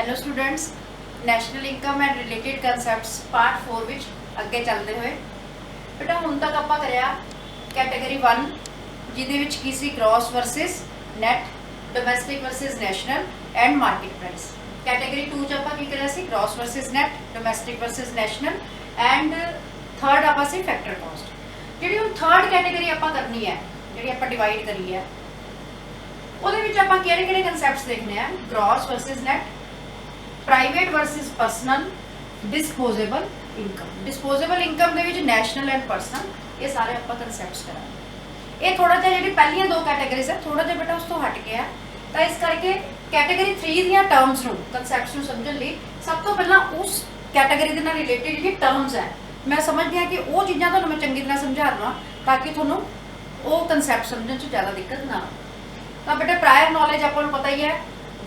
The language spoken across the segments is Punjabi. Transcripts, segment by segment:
Hello students, national income and related concepts part 4 विच अगे चलते हुए बेटा हुण तक आपां करिया कैटेगरी 1 जिहदे विच की सी gross versus net, domestic versus national and market price. Category 2 च आपां की करिया सी gross versus net, domestic versus national and third आपां सी फैक्टर कॉस्ट। जिहड़ी हुण थर्ड कैटेगरी आपां करनी है, जिहड़ी आपां डिवाइड करी है ਉਹਦੇ ਵਿੱਚ ਆਪਾਂ ਕਿਹੜੇ ਕਨਸੈਪਟਸ ਦੇਖਨੇ ਆ। Gross versus net, private versus personal, disposable income. Disposable income ਦੇ ਵਿੱਚ ਨੈਸ਼ਨਲ ਐਂਡ ਪਰਸਨਲ, ਇਹ ਸਾਰੇ ਆਪਾਂ ਕਨਸੈਪਟਸ ਕਰਾਂਗੇ। ਇਹ ਥੋੜਾ ਜਿਹਾ ਜਿਹੜੀ ਪਹਿਲੀਆਂ ਦੋ ਕੈਟਾਗਰੀਜ਼ ਹੈ ਥੋੜਾ ਜਿਹਾ ਬੇਟਾ ਉਸ ਤੋਂ ਹਟ ਗਿਆ, ਤਾਂ ਇਸ ਕਰਕੇ ਕੈਟਾਗਰੀ 3 ਦੀਆਂ ਟਰਮਸ ਨੂੰ, ਕਨਸੈਪਟਸ ਨੂੰ ਸਮਝਣ ਲਈ ਸਭ ਤੋਂ ਪਹਿਲਾਂ ਉਸ ਕੈਟਾਗਰੀ ਦੇ ਨਾਲ ਰਿਲੇਟਡ ਜਿਹੜੀ ਟਰਮਸ ਹੈ ਮੈਂ ਸਮਝਦੀ ਹਾਂ ਕਿ ਉਹ ਚੀਜ਼ਾਂ ਤੁਹਾਨੂੰ ਮੈਂ ਚੰਗੀ ਤਰ੍ਹਾਂ ਸਮਝਾ ਦਵਾਂ ਤਾਂ ਕਿ ਤੁਹਾਨੂੰ ਉਹ ਕਨਸੈਪਟ ਸਮਝਣ 'ਚ ਜ਼ਿਆਦਾ ਦਿੱਕਤ ਨਾ ਆਵੇ। तो बेटा प्रायर नॉलेज अपन को पता ही है,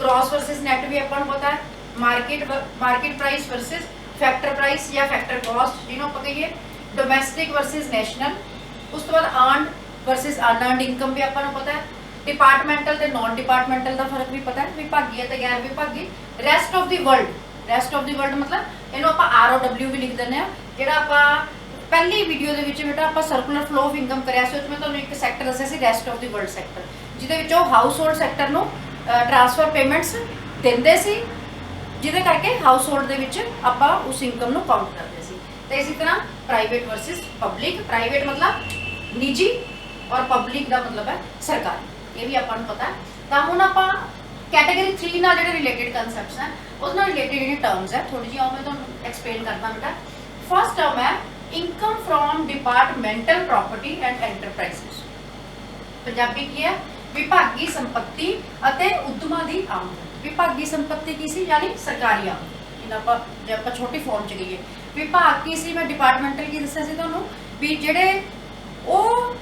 ग्रॉस वर्सेस नेट भी अपन को पता है, market price versus factor price या फैक्टर कॉस्ट जिन्हों अपन कहिए, डोमैसटिक वर्सेस नेशनल, उस तो बाद अर्नड वर्सेस अनअर्नड इनकम भी अपन को पता है, डिपार्टमेंटल ते नॉन डिपार्टमेंटल का फर्क भी पता है, विभागी ते गैर विभागी, रेस्ट ऑफ द वर्ल्ड मतलब इन्हों आप ROW भी लिख देने, जिहड़ा आप पहली वीडियो दे विच बेटा आप सर्कुलर फ्लो ऑफ इनकम कराया सी, उसमें तुहानूं एक सैक्टर दस्सिया सी rest of the world sector, ਜਿਹਦੇ ਵਿੱਚੋਂ ਹਾਊਸ ਹੋਲਡ ਸੈਕਟਰ ਨੂੰ ਟ੍ਰਾਂਸਫਰ ਪੇਮੈਂਟਸ ਦਿੰਦੇ ਸੀ, ਜਿਹਦੇ ਕਰਕੇ ਹਾਊਸ ਹੋਲਡ ਦੇ ਵਿੱਚ ਆਪਾਂ ਉਸ ਇਨਕਮ ਨੂੰ ਕਾਊਂਟ ਕਰਦੇ ਸੀ। ਤੇ ਇਸੇ ਤਰ੍ਹਾਂ ਪ੍ਰਾਈਵੇਟ ਵਰਸਸ ਪਬਲਿਕ, ਪ੍ਰਾਈਵੇਟ ਮਤਲਬ ਨਿੱਜੀ ਔਰ ਪਬਲਿਕ ਦਾ ਮਤਲਬ ਹੈ ਸਰਕਾਰੀ, ਇਹ ਵੀ ਆਪਾਂ ਨੂੰ ਪਤਾ ਹੈ। ਤਾਂ ਹੁਣ ਆਪਾਂ ਕੈਟਾਗਰੀ 3 ਨਾਲ ਜਿਹੜੇ ਰਿਲੇਟਡ ਕਨਸੈਪਟਸ ਹੈ ਉਸ ਨਾਲ ਰਿਲੇਟਡ ਜਿਹੜੀ ਟਰਮਸ ਹੈ ਥੋੜੀ ਜਿਹੀ ਉਹ ਮੈਂ ਤੁਹਾਨੂੰ ਐਕਸਪਲੇਨ ਕਰਦਾ ਬੇਟਾ। ਫਸਟ ਟਰਮ ਹੈ income from departmental property and enterprises. Punjabi ਕੀ ਹੈ? विभागी संपत्ति ਅਤੇ ਉਦਮਾਂ ਦੀ ਆਮਦਨ। ਵਿਭਾਗੀ ਸੰਪत्ति ਕੀ ਸੀ? ਯਾਨੀ ਸਰਕਾਰੀ ਆਮਦਨ। ਇਹਨਾਂ ਆਪਾਂ ਜੇ ਆਪਾਂ ਛੋਟੀ ਫਾਰਮ ਚ ਗਈਏ, ਵਿਭਾਗ ਕੀ ਸੀ? ਮੈਂ ਡਿਪਾਰਟਮੈਂਟਲ ਕੀ ਦੱਸਿਆ ਸੀ ਤੁਹਾਨੂੰ ਵੀ ਜਿਹੜੇ ਉਹ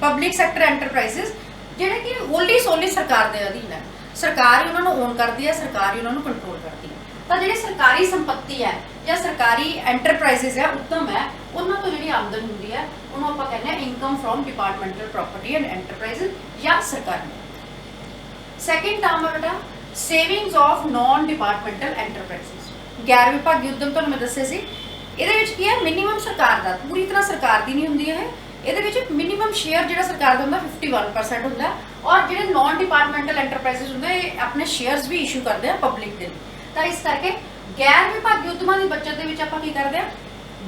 ਪਬਲਿਕ ਸੈਕਟਰ ਐਂਟਰਪ੍ਰਾਈਜ਼ਸ ਜਿਹੜੇ ਕਿ ਓਨਲੀ ਸੋਲੀ ਸਰਕਾਰ ਦੇ ਅਧੀਨ ਹੈ, ਸਰਕਾਰ ਹੀ ਉਹਨਾਂ ਨੂੰ ਓਨ ਕਰਦੀ ਹੈ, ਸਰਕਾਰ ਹੀ ਉਹਨਾਂ ਨੂੰ ਕੰਟਰੋਲ ਕਰਦੀ ਹੈ। ਤਾਂ ਜਿਹੜੀ ਸਰਕਾਰੀ ਸੰਪत्ति ਹੈ ਜਾਂ ਸਰਕਾਰੀ ਐਂਟਰਪ੍ਰਾਈਜ਼ਸ ਹੈ, ਉਦਮ ਹੈ, ਉਹਨਾਂ ਤੋਂ ਜਿਹੜੀ ਆਮਦਨ ਹੁੰਦੀ ਹੈ ਉਹਨੂੰ ਆਪਾਂ ਕਹਿੰਦੇ ਆ income from departmental property and enterprises ਜਾਂ ਸਰਕਾਰੀ। ਸੈਕਿੰਡ ਟਰਮ ਹੈ ਬੇਟਾ ਸੇਵਿੰਗਸ ਆਫ ਨॉन ਡਿਪਾਰਟਮੈਂਟਲ ਐਂਟਰਪ੍ਰਾਈਜ਼ਸ। ਗੈਰ ਵਿਭਾਗੀ ਉਦਮ ਤੁਹਾਨੂੰ ਮੈਂ ਦੱਸਿਆ ਸੀ, ਇਹਦੇ ਵਿੱਚ ਕੀ ਹੈ? ਮਿਨੀਮਮ ਸਰਕਾਰ ਦਾ, ਪੂਰੀ ਤਰ੍ਹਾਂ ਸਰਕਾਰ ਦੀ ਨਹੀਂ ਹੁੰਦੀ ਇਹ, ਇਹਦੇ ਵਿੱਚ ਮਿਨੀਮਮ ਸ਼ੇਅਰ ਜਿਹੜਾ ਸਰਕਾਰ ਦਾ ਹੁੰਦਾ 51% ਹੁੰਦਾ, ਔਰ ਜਿਹੜੇ ਨॉन ਡਿਪਾਰਟਮੈਂਟਲ ਐਂਟਰਪ੍ਰਾਈਜ਼ਸ ਹੁੰਦੇ ਇਹ ਆਪਣੇ ਸ਼ੇਅਰਸ ਵੀ ਇਸ਼ੂ ਕਰਦੇ ਆ ਪਬਲਿਕ ਦੇ ਲਈ। ਤਾਂ ਇਸ ਕਰਕੇ ਗੈਰ ਵਿਭਾਗੀ ਉਦਮਾਂ ਦੀ ਬਚਤ ਦੇ ਵਿੱਚ ਆਪਾਂ ਕੀ ਕਰਦੇ ਆ,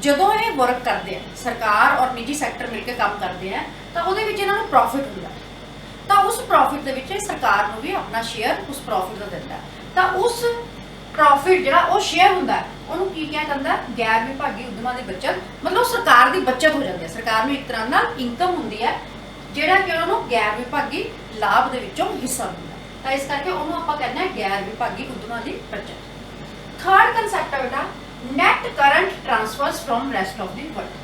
ਜਦੋਂ ਇਹ ਵਰਕ ਕਰਦੇ ਆ ਸਰਕਾਰ ਔਰ ਨਿੱਜੀ ਸੈਕਟਰ ਮਿਲ ਕੇ ਕੰਮ ਕਰਦੇ ਆ ਤਾਂ ਉਹਦੇ ਵਿੱਚ ਇਹਨਾਂ ਨੂੰ ਪ੍ਰੋਫਿਟ ਹੁੰਦਾ, ਤਾਂ ਉਸ ਪ੍ਰੋਫਿਟ ਦੇ ਵਿੱਚ ਸਰਕਾਰ ਨੂੰ ਵੀ ਆਪਣਾ ਸ਼ੇਅਰ ਉਸ ਪ੍ਰੋਫਿਟ ਦਾ ਦਿੰਦਾ। ਤਾਂ ਉਸ ਪ੍ਰੋਫਿਟ ਜਿਹੜਾ ਉਹ ਸ਼ੇਅਰ ਹੁੰਦਾ ਉਹਨੂੰ ਕੀ ਕਿਹਾ ਜਾਂਦਾ? ਗੈਰ ਵਿਭਾਗੀ ਉਦਮਾਂ ਦੀ ਬਚਤ। ਮਤਲਬ ਸਰਕਾਰ ਦੀ ਬਚਤ ਹੋ ਜਾਂਦੀ ਹੈ, ਸਰਕਾਰ ਨੂੰ ਇੱਕ ਤਰ੍ਹਾਂ ਨਾਲ ਇਨਕਮ ਹੁੰਦੀ ਹੈ ਜਿਹੜਾ ਕਿ ਉਹਨਾਂ ਨੂੰ ਗੈਰ ਵਿਭਾਗੀ ਲਾਭ ਦੇ ਵਿੱਚੋਂ ਹਿੱਸਾ ਮਿਲਦਾ। ਤਾਂ ਇਸ ਕਰਕੇ ਉਹਨੂੰ ਆਪਾਂ ਕਹਿੰਦੇ ਆ ਗੈਰ ਵਿਭਾਗੀ ਉਦਮਾਂ ਦੀ ਬਚਤ। ਥਰਡ ਕਨਸੈਪਟ ਹੈ ਬੇਟਾ net current transfers from rest of the world.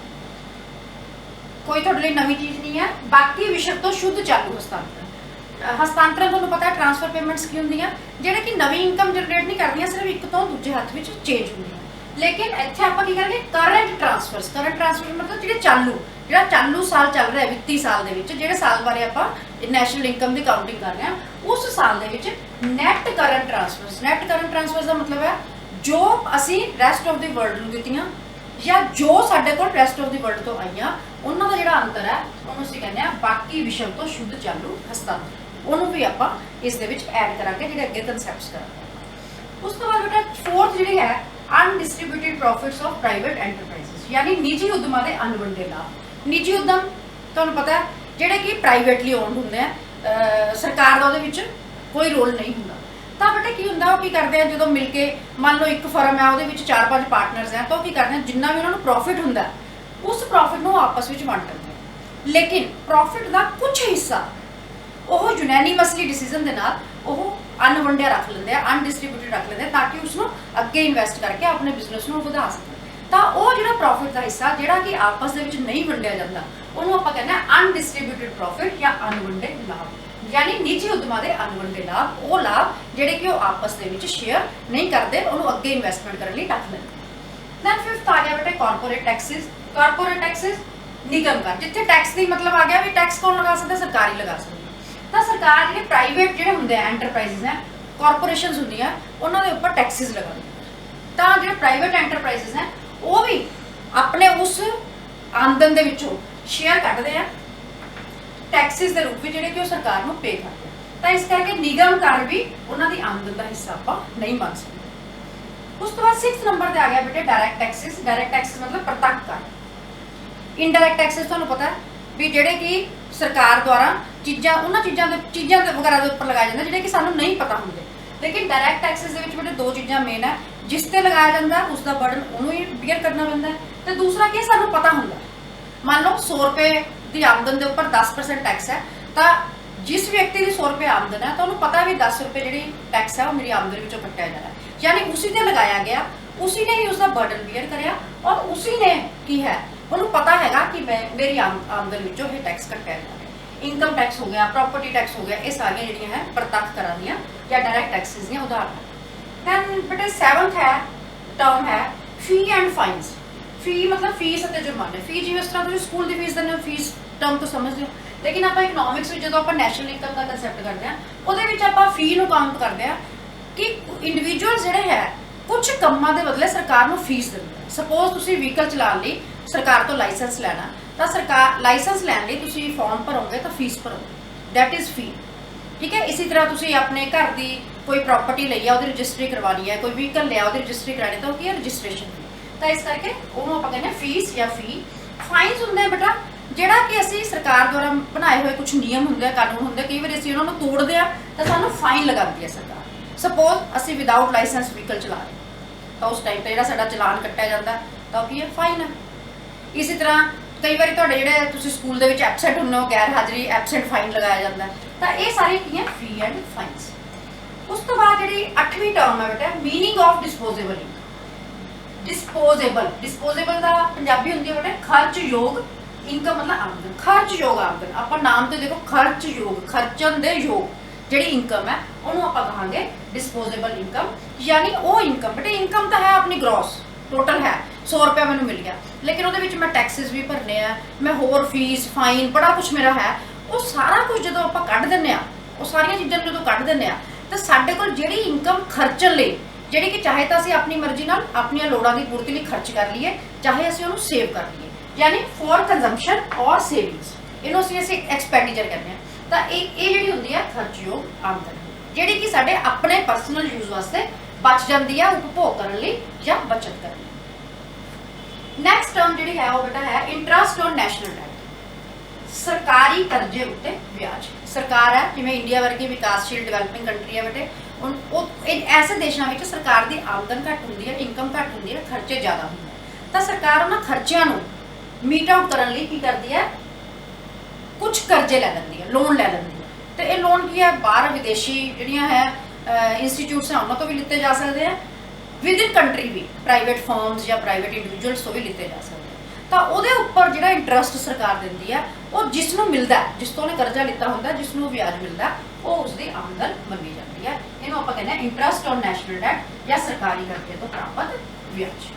ਕੋਈ ਤੁਹਾਡੇ ਲਈ ਨਵੀਂ ਚੀਜ਼ ਨਹੀਂ ਹੈ, ਬਾਕੀ ਵਿਸ਼ਵ ਤੋਂ ਸ਼ੁੱਧ ਚਾਲੂ ਹਸਤਾਂਤਰਨ। ਹਸਤਾਂਤਰਨ ਤੁਹਾਨੂੰ ਪਤਾ ਹੈ ਟ੍ਰਾਂਸਫਰ ਪੇਮੈਂਟਸ ਕੀ ਹੁੰਦੀਆਂ, ਜਿਹੜੇ ਕਿ ਨਵੀਂ ਇਨਕਮ ਜਨਰੇਟ ਨਹੀਂ ਕਰਦੀਆਂ, ਸਿਰਫ ਇੱਕ ਤੋਂ ਦੂਜੇ ਹੱਥ ਵਿੱਚ ਚੇਂਜ ਹੁੰਦੀਆਂ। ਲੇਕਿਨ ਇੱਥੇ ਆਪਾਂ ਕੀ ਕਰਾਂਗੇ? Current transfers. ਕਰੰਟ ਟ੍ਰਾਂਸਫਰ ਮਤਲਬ ਜਿਹੜਾ ਚਾਲੂ ਸਾਲ ਚੱਲ ਰਿਹਾ ਵਿੱਤੀ ਸਾਲ ਦੇ ਵਿੱਚ, ਜਿਹੜੇ ਸਾਲ ਬਾਰੇ ਆਪਾਂ ਨੈਸ਼ਨਲ ਇਨਕਮ ਦੀ ਕਾਊਂਟਿੰਗ ਕਰ ਰਹੇ ਹਾਂ ਉਸ ਸਾਲ ਦੇ ਵਿੱਚ net current transfers. Net current transfers ਦਾ ਮਤਲਬ ਹੈ ਜੋ ਅਸੀਂ ਰੈਸਟ ਆਫ ਦੀ ਵਰਲਡ ਨੂੰ ਦਿੱਤੀਆਂ ਜਾਂ ਜੋ ਸਾਡੇ ਕੋਲ ਰੈਸਟ ਆਫ ਦੀ ਵਰਲਡ ਤੋਂ ਆਈਆਂ ਉਹਨਾਂ ਦਾ ਜਿਹੜਾ ਅੰਤਰ ਹੈ ਉਹਨੂੰ ਅਸੀਂ ਕਹਿੰਦੇ ਆ ਬਾਕੀ ਵਿਸ਼ਵ ਤੋਂ ਸ਼ੁੱਧ ਚਾਲੂ ਹਸਤਾਂਤਰਨ। ਉਹਨੂੰ ਵੀ ਆਪਾਂ ਇਸ ਦੇ ਵਿੱਚ ਐਡ ਕਰਾਂਗੇ ਜਿਹੜੇ ਅੱਗੇ ਕਨਸੈਪਟਸ ਕਰਾਂਗੇ। ਉਸ ਤੋਂ ਬਾਅਦ ਬੇਟਾ ਫੋਰਥ ਜਿਹੜੀ ਹੈ ਅਨਡਿਸਟ੍ਰੀਬਿਊਟਿਡ ਪ੍ਰੋਫਿਟਸ ਆਫ ਪ੍ਰਾਈਵੇਟ ਐਂਟਰਪ੍ਰਾਈਜ਼ਸ, ਯਾਨੀ ਨਿੱਜੀ ਉਦਮਾਂ ਦੇ ਅਣਵੰਡੇ ਲਾਭ। ਨਿੱਜੀ ਉਦਮ ਤੁਹਾਨੂੰ ਪਤਾ ਹੈ ਜਿਹੜੇ ਕਿ ਪ੍ਰਾਈਵੇਟਲੀ ਓਨਡ ਹੁੰਦੇ ਆ, ਸਰਕਾਰ ਦਾ ਉਹਦੇ ਵਿੱਚ ਕੋਈ ਰੋਲ ਨਹੀਂ ਹੁੰਦਾ। ਤਾਂ ਬੇਟਾ ਕੀ ਹੁੰਦਾ, ਉਹ ਕੀ ਕਰਦੇ ਆ ਜਦੋਂ ਮਿਲ ਕੇ ਮੰਨ ਲਓ ਇੱਕ ਫਰਮ ਹੈ ਉਹਦੇ ਵਿੱਚ 4-5 ਪਾਰਟਨਰਸ ਹੈ, ਤਾਂ ਉਹ ਕੀ ਕਰਦੇ ਆ ਜਿੰਨਾ ਵੀ ਉਹਨਾਂ ਨੂੰ ਪ੍ਰੋਫਿਟ ਹੁੰਦਾ ਉਸ ਪ੍ਰੋਫਿਟ ਨੂੰ ਆਪਸ ਵਿੱਚ ਵੰਡ ਦਿੰਦੇ ਆ। ਲੇਕਿਨ ਪ੍ਰੋਫਿਟ ਦਾ ਕੁਝ ਹਿੱਸਾ ਉਹ ਯੂਨੈਨਿਮਸਲੀ ਡਿਸੀਜਨ ਦੇ ਨਾਲ ਉਹ ਅਨਵੰਡਿਆ ਰੱਖ ਲੈਂਦੇ ਆ, ਅਨਡਿਸਟ੍ਰੀਬਿਊਟਡ ਰੱਖ ਲੈਂਦੇ ਆ ਤਾਂ ਕਿ ਉਸਨੂੰ ਅੱਗੇ ਇਨਵੈਸਟ ਕਰਕੇ ਆਪਣੇ ਬਿਜ਼ਨਸ ਨੂੰ ਵਧਾ ਸਕਣ। ਤਾਂ ਉਹ ਜਿਹੜਾ ਪ੍ਰੋਫਿਟ ਦਾ ਹਿੱਸਾ ਜਿਹੜਾ ਕਿ ਆਪਸ ਦੇ ਵਿੱਚ ਨਹੀਂ ਵੰਡਿਆ ਜਾਂਦਾ ਉਹਨੂੰ ਆਪਾਂ ਕਹਿੰਦੇ ਆ ਅਨਡਿਸਟ੍ਰੀਬਿਊਟਡ ਪ੍ਰੋਫਿਟ ਜਾਂ ਅਨਵੰਡੇ ਲਾਭ। ਯਾਨੀ ਨਿੱਜੀ ਉਦਮਾਂ ਦੇ ਅਨਵੰਡੇ ਲਾਭ, ਉਹ ਲਾਭ ਜਿਹੜੇ ਕਿ ਉਹ ਆਪਸ ਦੇ ਵਿੱਚ ਸ਼ੇਅਰ ਨਹੀਂ ਕਰਦੇ, ਉਹਨੂੰ ਅੱਗੇ ਇਨਵੈਸਟਮੈਂਟ ਕਰਨ ਲਈ ਰੱਖ ਲੈਂਦੇ। ਦੈਨ ਫਿਫਥ ਆ ਗਿਆ ਬੇਟਾ ਕਾਰਪੋਰੇਟ ਟੈਕਸਿਸ। ਕਾਰਪੋਰੇਟ ਟੈਕਸਿਸ ਨਿਗਮ ਕਰ, ਜਿੱਥੇ ਟੈਕਸ ਦੀ ਮਤਲਬ ਆ ਗਿਆ ਵੀ ਟੈਕਸ ਕੌਣ ਲਗਾ ਸਕਦਾ? ਸਰਕਾਰ ਹੀ ਲਗਾ ਸਕਦੀ। ਤਾਂ ਸਰਕਾਰ ਜਿਹੜੇ ਪ੍ਰਾਈਵੇਟ ਜਿਹੜੇ ਹੁੰਦੇ ਆ ਐਂਟਰਪ੍ਰਾਈਜ਼ਸ ਹੈ ਕਾਰਪੋਰੇਸ਼ਨਸ ਹੁੰਦੀਆਂ ਉਹਨਾਂ ਦੇ ਉੱਪਰ ਟੈਕਸਿਸ ਲਗਾਉਂਦੀਆਂ। ਤਾਂ ਜਿਹੜੇ ਪ੍ਰਾਈਵੇਟ ਐਂਟਰਪ੍ਰਾਈਜ਼ਸ ਹੈ ਉਹ ਵੀ ਆਪਣੇ ਉਸ ਆਮਦਨ ਦੇ ਵਿੱਚੋਂ ਸ਼ੇਅਰ ਕੱਢਦੇ ਆ ਟੈਕਸਿਸ ਦੇ ਰੂਪ ਵਿੱਚ, ਜਿਹੜੇ ਕਿ ਉਹ ਸਰਕਾਰ ਨੂੰ ਪੇ ਕਰਦੇ ਆ। ਤਾਂ ਇਸ ਕਰਕੇ ਨਿਗਮ ਕਰ ਵੀ ਉਹਨਾਂ ਦੀ ਆਮਦਨ ਦਾ ਹਿੱਸਾ ਆਪਾਂ ਨਹੀਂ ਮੰਨ ਸਕਦੇ। ਉਸ ਤੋਂ ਬਾਅਦ 6th ਨੰਬਰ ਤੇ ਆ ਗਿਆ ਬੇਟੇ ਡਾਇਰੈਕਟ ਟੈਕਸਿਸ। ਡਾਇਰੈਕਟ ਟੈਕਸਿਸ ਮਤਲਬ ਪ੍ਰਤੱਖ ਕਰ। ਇਨਡਾਇਰੈਕਟ ਟੈਕਸਿਸ ਤੁਹਾਨੂੰ ਪਤਾ ਵੀ ਜਿਹੜੇ ਕਿ ਸਰਕਾਰ ਦੁਆਰਾ ਉਹਨਾਂ ਚੀਜ਼ਾਂ ਦੇ ਵਗੈਰਾ ਦੇ ਉੱਪਰ ਲਗਾਏ ਜਾਂਦੇ ਜਿਹੜੇ ਕਿ ਸਾਨੂੰ ਨਹੀਂ ਪਤਾ ਹੁੰਦੇ। ਲੇਕਿਨ ਡਾਇਰੈਕਟ ਟੈਕਸਿਸ ਦੇ ਵਿੱਚ ਬੇਟੇ ਦੋ ਚੀਜ਼ਾਂ ਮੇਨ ਹੈ, ਜਿਸ ਤੇ ਲਗਾਇਆ ਜਾਂਦਾ ਉਸ ਦਾ ਬਰਡਨ ਉਹਨੂੰ ਹੀ ਬੀਅਰ ਕਰਨਾ ਪੈਂਦਾ ਹੈ, ਤੇ ਦੂਸਰਾ ਕੀ ਸਾਨੂੰ ਪਤਾ ਹੁੰਦਾ। ਮੰਨ ਲਓ 100 ਰੁਪਏ ਦੀ ਆਮਦਨ ਦੇ ਉੱਪਰ 10% ਟੈਕਸ ਹੈ, ਤਾਂ ਜਿਸ ਵਿਅਕਤੀ ਦੀ 100 ਰੁਪਏ ਆਮਦਨ ਹੈ ਤਾਂ ਉਹਨੂੰ ਪਤਾ ਵੀ 10 ਰੁਪਏ ਜਿਹੜੀ ਟੈਕਸ ਹੈ ਉਹ ਮੇਰੀ ਆਮਦਨ ਵਿੱਚੋਂ ਕੱਟਿਆ ਜਾਣਾ, ਯਾਨੀ ਉਸੇ ਤੇ ਲਗਾਇਆ ਗਿਆ, ਉसी ने ही उसका बर्डन बीयर करिया और उसी ने की है ਉਹਨੂੰ ਪਤਾ ਹੈਗਾ ਕਿ ਮੈਂ ਮੇਰੀ ਆਮਦਨ ਵਿੱਚੋਂ ਇਹ ਟੈਕਸ ਕੱਟਿਆ ਜਾਣਾ। ਇਨਕਮ ਟੈਕਸ ਹੋ ਗਿਆ, ਪ੍ਰਾਪਰਟੀ ਟੈਕਸ ਹੋ ਗਿਆ, ਇਹ ਸਾਰੀਆਂ ਜਿਹੜੀਆਂ ਹੈ ਪ੍ਰਤੱਖ ਕਰਾਂ ਦੀਆਂ ਜਾਂ ਡਾਇਰੈਕਟ ਟੈਕਸਿਸ ਦੀਆਂ ਉਦਾਹਰਨਾਂ। ਦੈਨ ਬੇਟੇ 7th ਹੈ ਟਰਮ ਹੈ ਫੀ ਐਂਡ ਫਾਈਨਸ। ਫੀ ਮਤਲਬ ਫੀਸ ਅਤੇ ਜੁਰਮਾਨੇ। ਫੀ ਜਿਵੇਂ ਇਸ ਤਰ੍ਹਾਂ ਤੁਸੀਂ ਸਕੂਲ ਦੀ ਫੀਸ ਦਿੰਦੇ ਹੋ, ਫੀਸ ਟਰਮ ਤੋਂ ਸਮਝਦੇ ਹੋ, ਲੇਕਿਨ ਆਪਾਂ ਇਕਨੋਮਿਕਸ ਵਿੱਚ ਜਦੋਂ ਆਪਾਂ ਨੈਸ਼ਨਲ ਇਨਕਮ ਦਾ ਕਨਸੈਪਟ ਕਰਦੇ ਹਾਂ ਉਹਦੇ ਵਿੱਚ ਆਪਾਂ ਫੀ ਨੂੰ ਕਾਊਂਟ ਕਰਦੇ ਹਾਂ ਕਿ ਇੰਡੀਵਿਜੂਅਲ ਜਿਹੜੇ ਹੈ ਕੁਝ ਕੰਮਾਂ ਦੇ ਬਦਲੇ ਸਰਕਾਰ ਨੂੰ ਫੀਸ ਦਿੰਦੇ ਆ। ਸਪੋਜ਼ ਤੁਸੀਂ ਵਹੀਕਲ ਚਲਾਉਣ ਲਈ ਸਰਕਾਰ ਤੋਂ ਲਾਇਸੈਂਸ ਲੈਣਾ, ਤਾਂ ਸਰਕਾਰ ਲਾਇਸੈਂਸ ਲੈਣ ਲਈ ਤੁਸੀਂ ਫਾਰਮ ਭਰੋਗੇ ਤਾਂ ਫੀਸ ਭਰੋਗੇ, ਦੈਟ ਇਜ਼ ਫੀ। ਠੀਕ ਹੈ। ਇਸੇ ਤਰ੍ਹਾਂ ਤੁਸੀਂ ਆਪਣੇ ਘਰ ਦੀ ਕੋਈ ਪ੍ਰਾਪਰਟੀ ਲਈ ਆ ਉਹਦੀ ਰਜਿਸਟਰੀ ਕਰਵਾਉਣੀ ਹੈ, ਕੋਈ ਵਹੀਕਲ ਲਿਆ ਉਹਦੀ ਰਜਿਸਟਰੀ ਕਰਾਣੀ, ਤਾਂ ਉਹ ਕੀ ਹੈ ਰਜਿਸਟ੍ਰੇਸ਼ਨ ਫੀ। ਤਾਂ ਇਸ ਕਰਕੇ ਉਹਨੂੰ ਆਪਾਂ ਕਹਿੰਦੇ ਹਾਂ ਫੀਸ ਜਾਂ ਫੀ। ਫਾਈਨਸ ਹੁੰਦੇ ਆ ਬੇਟਾ ਜਿਹੜਾ ਕਿ ਅਸੀਂ ਸਰਕਾਰ ਦੁਆਰਾ ਬਣਾਏ ਹੋਏ ਕੁਝ ਨਿਯਮ ਹੁੰਦੇ ਆ, ਕਾਨੂੰਨ ਹੁੰਦੇ, ਕਈ ਵਾਰੀ ਅਸੀਂ ਉਹਨਾਂ ਨੂੰ ਤੋੜਦੇ ਆ ਤਾਂ ਸਾਨੂੰ ਫਾਈਨ ਲਗਾਉਂਦੀ ਹੈ ਸਰਕਾਰ। ਸਪੋਜ਼ ਅਸੀਂ ਵਿਦਆਊਟ ਲਾਇਸੈਂਸ ਵਹੀਕਲ ਚਲਾ ਰਹੇ ਤਾਂ ਉਸ ਟਾਈਮ ਤੇ ਜਿਹੜਾ ਸਾਡਾ ਚਲਾਨ ਕੱਟਿਆ ਜਾਂਦਾ ਤਾਂ ਉਹ ਕੀ ਹੈ ਫਾਈਨ ਹੈ। ਇਸੇ ਤਰ੍ਹਾਂ ਕਈ ਵਾਰੀ ਤੁਹਾਡੇ ਜਿਹੜੇ ਤੁਸੀਂ ਸਕੂਲ ਦੇ ਵਿੱਚ ਐਬਸੈਂਟ ਹੁੰਦੇ ਹੋ, ਗੈਰ ਹਾਜ਼ਰੀ ਐਬਸੈਂਟ ਫਾਈਨ ਲਗਾਇਆ ਜਾਂਦਾ। ਤਾਂ ਇਹ ਸਾਰੀਆਂ ਕੀ ਹੈ ਫੀ ਐਂਡ ਫਾਈਨਸ। ਉਸ ਤੋਂ ਬਾਅਦ ਜਿਹੜੀ 8ਵੀਂ ਟਰਮ ਹੈ ਬੇਟਾ meaning of disposable income. Disposable ਦਾ ਪੰਜਾਬੀ ਹੁੰਦੀ ਹੈ ਬੇਟਾ ਖਰਚਯੋਗ ਇਨਕਮ, ਮਤਲਬ ਆਮਦਨ। ਖਰਚਯੋਗ ਆਮਦਨ ਆਪਾਂ ਨਾਮ ਤੇ ਦੇਖੋ ਖਰਚਯੋਗ, ਖਰਚਣ ਦੇ ਯੋਗ ਜਿਹੜੀ ਇਨਕਮ ਹੈ ਉਹਨੂੰ ਆਪਾਂ ਕਹਾਂਗੇ ਡਿਸਪੋਜ਼ੇਬਲ ਇਨਕਮ। ਯਾਨੀ ਉਹ ਇਨਕਮ ਬੇਟੇ ਇਨਕਮ ਤਾਂ ਹੈ ਆਪਣੀ ਗ੍ਰੋਸ ਟੋਟਲ ਹੈ 100 ਰੁਪਏ ਮੈਨੂੰ ਮਿਲ ਗਿਆ, ਲੇਕਿਨ ਉਹਦੇ ਵਿੱਚ ਮੈਂ ਟੈਕਸਿਸ ਵੀ ਭਰਨੇ ਆ, ਮੈਂ ਹੋਰ ਫੀਸ ਫਾਈਨ ਬੜਾ ਕੁਝ ਮੇਰਾ ਹੈ। ਉਹ ਸਾਰਾ ਕੁਝ ਜਦੋਂ ਆਪਾਂ ਕੱਢ ਦਿੰਦੇ ਆ, ਉਹ ਸਾਰੀਆਂ ਚੀਜ਼ਾਂ ਜਦੋਂ ਕੱਢ ਦਿੰਦੇ ਆ ਤਾਂ ਸਾਡੇ ਕੋਲ ਜਿਹੜੀ ਇਨਕਮ ਖਰਚਣ ਲਈ, ਜਿਹੜੀ ਕਿ ਚਾਹੇ ਤਾਂ ਅਸੀਂ ਆਪਣੀ ਮਰਜ਼ੀ ਨਾਲ ਆਪਣੀਆਂ ਲੋੜਾਂ ਦੀ ਪੂਰਤੀ ਲਈ ਖਰਚ ਕਰ ਲਈਏ, ਚਾਹੇ ਅਸੀਂ ਉਹਨੂੰ ਸੇਵ ਕਰ ਲਈਏ, ਯਾਨੀ ਫॉर ਕੰਜ਼ੰਪਸ਼ਨ ਔਰ ਸੇਵਿੰਗਸ, ਇਹਨੂੰ ਅਸੀਂ ਐਕਸਪੈਂਡੀਚਰ ਕਹਿੰਦੇ ਆ। ਤਾਂ ਇਹ ਜਿਹੜੀ ਹੁੰਦੀ ਹੈ ਖਰਚਯੋਗ ਆਮਦਨ, ਜਿਹੜੀ ਕਿ ਸਾਡੇ ਆਪਣੇ ਪਰਸਨਲ ਯੂਜ਼ ਵਾਸਤੇ ਬਚ ਜਾਂਦੀ ਹੈ, ਉਪਭੋਗ ਕਰਨ ਲਈ ਜਾਂ ਬਚਤ ਕਰਨ ਲਈ। ਨੈਕਸਟ ਟਰਮ ਜਿਹੜੀ ਹੈ ਉਹ ਬੇਟਾ ਹੈ ਇੰਟਰਸਟ ਔਨ ਨੈਸ਼ਨਲ ਡੈਟ। ਸਰਕਾਰੀ ਕਰਜ਼ੇ ਉੱਤੇ ਵਿਆਜ। ਸਰਕਾਰ ਹੈ ਜਿਵੇਂ ਇੰਡੀਆ ਵਰਗੀ ਵਿਕਾਸਸ਼ੀਲ ਡਿਵੈਲਪਿੰਗ ਕੰਟਰੀ ਹੈ ਬੇਟੇ, ਉਹ ਐਸੇ ਦੇਸ਼ਾਂ ਵਿੱਚ ਸਰਕਾਰ ਦੀ ਆਮਦਨ ਘੱਟ ਹੁੰਦੀ ਹੈ, ਇਨਕਮ ਘੱਟ ਹੁੰਦੀ ਹੈ, ਖਰਚੇ ਜ਼ਿਆਦਾ ਹੁੰਦੇ ਹਨ। ਤਾਂ ਸਰਕਾਰ ਉਹਨਾਂ ਖਰਚਿਆਂ ਨੂੰ ਮੀਟ ਆਊਟ ਕਰਨ ਲਈ ਕੀ ਕਰਦੀ ਹੈ, ਕੁਝ ਕਰਜ਼ੇ ਲੈ ਲੈਂਦੀ ਹੈ, ਲੋਨ ਲੈ ਲੈਂਦੀ ਹੈ। ਤੇ ਇਹ ਲੋਨ ਕੀ ਹੈ ਬਾਹਰ ਵਿਦੇਸ਼ੀ ਜਿਹੜੀਆਂ ਹੈ ਇੰਸਟੀਚਿਊਟਸ ਹੈ ਉਹਨਾਂ ਤੋਂ ਵੀ ਲਿੱਤੇ ਜਾ ਸਕਦੇ ਆ, ਵਿਦ ਇਨ ਕੰਟਰੀ ਵੀ ਪ੍ਰਾਈਵੇਟ ਫਰਮਸ ਜਾਂ ਪ੍ਰਾਈਵੇਟ ਇੰਡੀਵਿਜੂਅਲਸ ਤੋਂ ਵੀ ਲਿੱਤੇ ਜਾ ਸਕਦੇ ਆ। ਤਾਂ ਉਹਦੇ ਉੱਪਰ ਜਿਹੜਾ ਇੰਟਰਸਟ ਸਰਕਾਰ ਦਿੰਦੀ ਹੈ ਉਹ ਜਿਸ ਨੂੰ ਮਿਲਦਾ, ਜਿਸ ਤੋਂ ਉਹਨੇ ਕਰਜ਼ਾ ਲਿੱਤਾ ਹੁੰਦਾ, ਜਿਸ ਨੂੰ ਵਿਆਜ ਮਿਲਦਾ, ਉਹ ਉਸਦੀ ਆਮਦਨ ਮੰਨੀ ਜਾਂਦੀ ਹੈ। ਇਹਨੂੰ ਆਪਾਂ ਕਹਿੰਦੇ ਹਾਂ ਇੰਟਰਸਟ ਔਨ ਨੈਸ਼ਨਲ ਡੈਟ ਜਾਂ ਸਰਕਾਰੀ ਕਰਜ਼ੇ ਤੋਂ ਪ੍ਰਾਪਤ ਵਿਆਜ।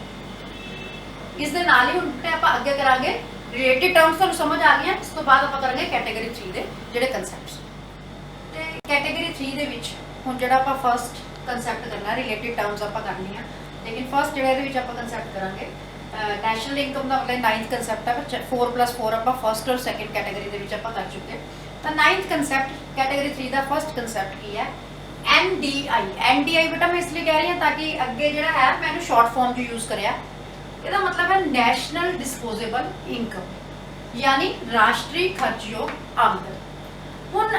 ਇਸ ਦੇ ਨਾਲ ਹੀ ਹੁਣ ਆਪਾਂ ਅੱਗੇ ਕਰਾਂਗੇ ਰਿਲੇਟਿਡ ਟਰਮਸ, ਤੁਹਾਨੂੰ ਸਮਝ ਆ ਗਈਆਂ। ਇਸ ਤੋਂ ਬਾਅਦ ਆਪਾਂ ਕਰਾਂਗੇ ਕੈਟਾਗਰੀ 3 ਦੇ ਜਿਹੜੇ ਕਨਸੈਪਟਸ। ਤੇ ਕੈਟਾਗਰੀ 3 ਦੇ ਵਿੱਚ ਹੁਣ ਜਿਹੜਾ ਆਪਾਂ ਫਸਟ ਕਨਸੈਪਟ ਕਰਨਾ ਰਿਲੇਟਿਡ ਟਰਮਸ ਆਪਾਂ ਕਰਨੀਆਂ, ਲੇਕਿਨ ਫਸਟ ਜਿਹੜਾ ਇਹਦੇ ਵਿੱਚ ਆਪਾਂ ਕਨਸੈਪਟ ਕਰਾਂਗੇ ਨੈਸ਼ਨਲ ਇਨਕਮ ਦਾ ਮਤਲਬ 9th ਕਨਸੈਪਟ ਹੈ। 4+4 ਆਪਾਂ ਫਸਟ ਔਰ ਸੈਕੰਡ ਕੈਟਾਗਰੀ ਦੇ ਵਿੱਚ ਆਪਾਂ ਕਰ ਚੁੱਕੇ। ਤਾਂ 9th ਕਨਸੈਪਟ ਕੈਟਾਗਰੀ 3 ਦਾ ਫਸਟ ਕਨਸੈਪਟ ਕੀ ਹੈ NDI। NDI ਬੇਟਾ ਮੈਂ ਇਸ ਲਈ ਕਹਿ ਰਹੀ ਹਾਂ ਤਾਂ ਕਿ ਅੱਗੇ ਜਿਹੜਾ ਹੈ ਮੈਂ ਇਹਨੂੰ ਸ਼ਾਰਟ ਫਾਰਮ 'ਚ ਯੂਜ਼ ਕਰਿਆ। ਇਹਦਾ ਮਤਲਬ ਹੈ ਨੈਸ਼ਨਲ ਡਿਸਪੋਜ਼ੇਬਲ ਇਨਕਮ, ਯਾਨੀ ਰਾਸ਼ਟਰੀ ਖਰਚਯੋਗ ਆਮਦਨ। ਹੁਣ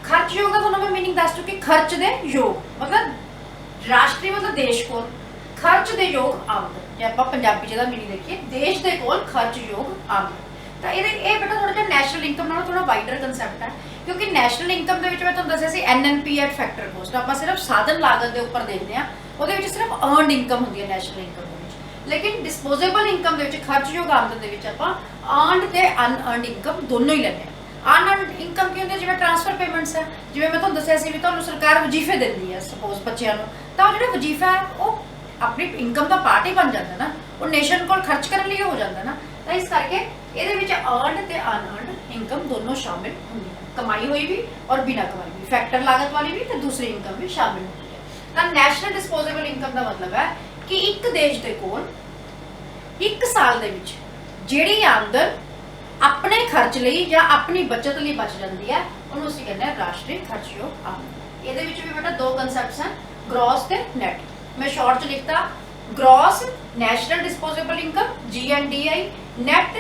ਖਰਚਯੋਗ ਦਾ ਤੁਹਾਨੂੰ ਮੈਂ ਮੀਨਿੰਗ ਦੱਸ ਚੁੱਕੀ, ਖਰਚ ਦੇ ਯੋਗ ਮਤਲਬ ਰਾਸ਼ਟਰੀ ਮਤਲਬ ਦੇਸ਼ ਕੋਲ ਖਰਚ ਦੇ ਯੋਗ ਆਮਦਨ। ਜੇ ਆਪਾਂ ਪੰਜਾਬੀ 'ਚ ਇਹਦਾ ਮੀਨਿੰਗ ਦੇਖੀਏ ਦੇਸ਼ ਦੇ ਕੋਲ ਖਰਚਯੋਗ ਆਮਦਨ। ਤਾਂ ਇਹ ਬੇਟਾ ਥੋੜਾ ਜਿਹਾ ਨੈਸ਼ਨਲ ਇਨਕਮ ਨਾਲੋਂ ਥੋੜਾ ਵਾਈਡਰ ਕਨਸੈਪਟ ਹੈ, ਕਿਉਂਕਿ ਨੈਸ਼ਨਲ ਇਨਕਮ ਦੇ ਵਿੱਚ ਮੈਂ ਤੁਹਾਨੂੰ ਦੱਸਿਆ ਸੀ NNP ਐਟ ਫੈਕਟਰ ਕੋਸਟ, ਆਪਾਂ ਸਿਰਫ ਸਾਧਨ ਲਾਗਤ ਦੇ ਉੱਪਰ ਦੇਖਦੇ ਹਾਂ, ਉਹਦੇ ਵਿੱਚ ਸਿਰਫ ਅਰਨਡ ਇਨਕਮ ਹੁੰਦੀ ਹੈ ਨੈਸ਼ਨਲ ਇਨਕਮ ਦੇ ਵਿੱਚ। ਲੇਕਿਨ ਡਿਸਪੋਜ਼ੇਬਲ ਇਨਕਮ ਦੇ ਵਿੱਚ ਖਰਚਯੋਗ ਆਮਦਨ ਦੇ ਵਿੱਚ ਆਪਾਂ ਅਰਨਡ ਤੇ ਅਨਅਰਨਡ ਇਨਕਮ ਦੋਨੋਂ ਹੀ ਲੈਂਦੇ ਹਾਂ। ਅਨਅਰਨਡ ਇਨਕਮ ਕੀ ਹੁੰਦੀ ਹੈ, ਜਿਵੇਂ ਟ੍ਰਾਂਸਫਰ ਪੇਮੈਂਟਸ ਹੈ, ਜਿਵੇਂ ਮੈਂ ਤੁਹਾਨੂੰ ਦੱਸਿਆ ਸੀ ਵੀ ਤੁਹਾਨੂੰ ਸਰਕਾਰ ਵਜ਼ੀਫੇ ਦਿੰਦੀ ਹੈ ਸਪੋਜ਼ ਬੱਚਿਆਂ ਨੂੰ, ਤਾਂ ਉਹ ਜਿਹੜਾ ਵਜ਼ੀਫਾ ਹੈ ਉਹ ਆਪਣੀ ਇਨਕਮ ਦਾ ਪਾਰਟ ਹੀ ਬਣ ਜਾਂਦਾ ਨਾ, ਉਹ ਨੇਸ਼ਨ ਕੋਲ ਖਰਚ ਕਰਨ ਲਈ ਹੋ ਜਾਂਦਾ ਨਾ। ਤਾਂ ਇਸ ਕਰਕੇ ਇਹਦੇ ਵਿੱਚ ਅਰਨਡ ਤੇ ਅਨਅਰਨਡ ਇਨਕਮ ਦੋਨੋਂ ਸ਼ਾਮਿਲ ਹੁੰਦੀਆਂ। कमाई हुई भी और बिना कमाई भी, फैक्टर लागत वाली भी तो दूसरी इनकम भी शामिल होती है। तो नैशनल डिस्पोजेबल इनकम का मतलब है कि एक देश के कोल एक साल दे विच जिहड़ी आमदन अपने खर्च ਲਈ ਜਾਂ अपनी बचत ਲਈ बच जाती है ਉਹਨੂੰ ਅਸੀਂ ਕਹਿੰਦੇ ਹਾਂ ਰਾਸ਼ਟਰੀ ਖਰਚਯੋਗ ਆਮਦਨ। ਇਹਦੇ ਵਿੱਚ ਵੀ ਬੇਟਾ ਦੋ ਕਨਸੈਪਟਸ ਹਨ, ਗ੍ਰੋਸ ਤੇ ਨੈਟ। ਮੈਂ ਸ਼ਾਰਟ ਚ ਲਿਖਤਾ gross national disposable income GNDI, net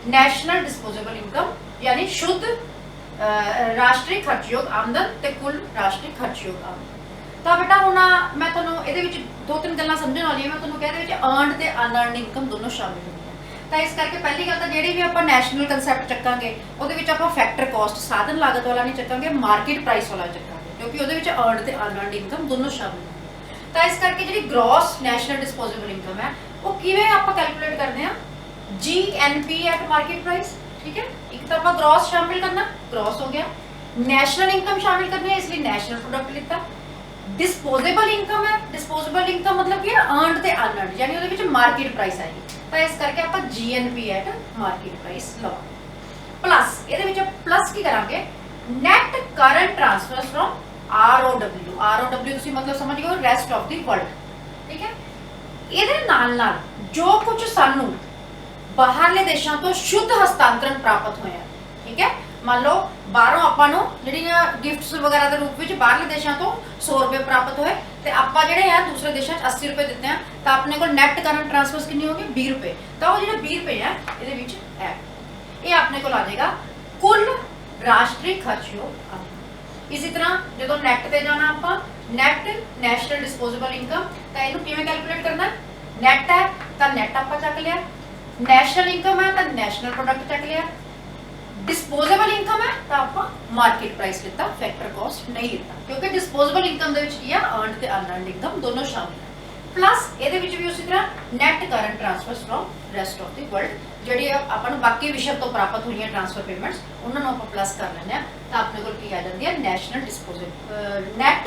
national disposable income यानी शुद्ध राष्ट्रीय खर्चयोग आमदन ते कुल राष्ट्रीय खर्चयोग आमदन। तो बेटा हुण मैं तुहानूं इहदे विच दो तीन गल्लां समझण वालियां, मैं तुहानूं कहदे विच अर्नड ते अनअर्नड इनकम दोनों शामिल होंदियां। तो इस करके पहली गल तो जिहड़ी भी आपां नैशनल कंसैप्ट चक्कांगे उहदे विच आपां फैक्टर कॉस्ट साधन लागत वाला नहीं चक्कांगे, मार्केट प्राइस वाला चक्कांगे, क्योंकि उहदे विच अर्नड ते अनअर्नड इनकम दोनों शामिल होंदियां। तो इस करके जिहड़ी ग्रॉस नैशनल डिस्पोजेबल इनकम है वो किवें आपां कैलकुलेट करदे हां, GNP एट मार्केट प्राइस। ठीक है, एक तो आप ग्रॉस शामिल करना, ग्रॉस हो गया। नेशनल इनकम शामिल करनी है, इसलिए नेशनल प्रोडक्ट लिखता। डिस्पोजेबल इनकम है, डिस्पोजेबल इनकम मतलब कि अर्नड ते अनअर्नड, यानी ਉਹਦੇ ਵਿੱਚ मार्केट प्राइस आएगी। तो इस करके आप GNP एट मार्केट प्राइस लवांगे। प्लस ਇਹਦੇ ਵਿੱਚ प्लस की करांगे net current transfer from ROW ਤੁਸੀਂ मतलब समझ गए रेस्ट ऑफ द वर्ल्ड। ठीक है, ਇਹਦੇ ਨਾਲ जो कुछ सानू बाहरले देशों तो शुद्ध हस्तांतरण प्राप्त होया। ठीक है, मान लो बाहरों आपां नूं जिहड़ियां गिफ्ट्स वगैरह के रूप में बाहरले देशों तो 100 रुपए प्राप्त होए ते आपां जिहड़े हैं दूसरे देशों 80 रुपए दिते हैं, तो अपने को नैट करंट ट्रांसफर्स कितनी होगी 20 रुपए। तो वो जिहड़े 20 रुपए है इहदे विच है, ये अपने को आ जाएगा कुल राष्ट्रीय खर्चयोग आमदन। इसी तरह जो नैट ते जाना आपां नैट नैशनल डिस्पोजेबल इनकम, तो इहनूं किवें कैलकुलेट करना, नैट है तो नैट आपां चक लिया, नैशनल इनकम है तो नैशनल प्रोडक्ट चक लिया, डिस्पोजेबल इनकम है तो आप मार्केट प्राइस लेता, फैक्टर कॉस्ट नहीं लेता, क्योंकि डिस्पोजेबल इनकम दे विच की है अर्नड ते अनअर्नड इनकम दोनों शामिल है। प्लस ਇਹਦੇ ਵਿੱਚ ਵੀ ਉਸੇ ਤਰ੍ਹਾਂ net current transfers from rest of the world, ਜਿਹੜੀ ਆਪਾਂ ਨੂੰ ਬਾਕੀ ਵਿਸ਼ਵ ਤੋਂ ਪ੍ਰਾਪਤ ਹੋਈਆਂ ਟ੍ਰਾਂਸਫਰ ਪੇਮੈਂਟਸ ਉਹਨਾਂ ਨੂੰ ਆਪਾਂ ਪਲੱਸ ਕਰ ਲੈਂਦੇ ਆ, ਤਾਂ ਆਪਣੇ ਕੋਲ ਕੀ ਆ ਜਾਂਦੀ ਹੈ national disposable net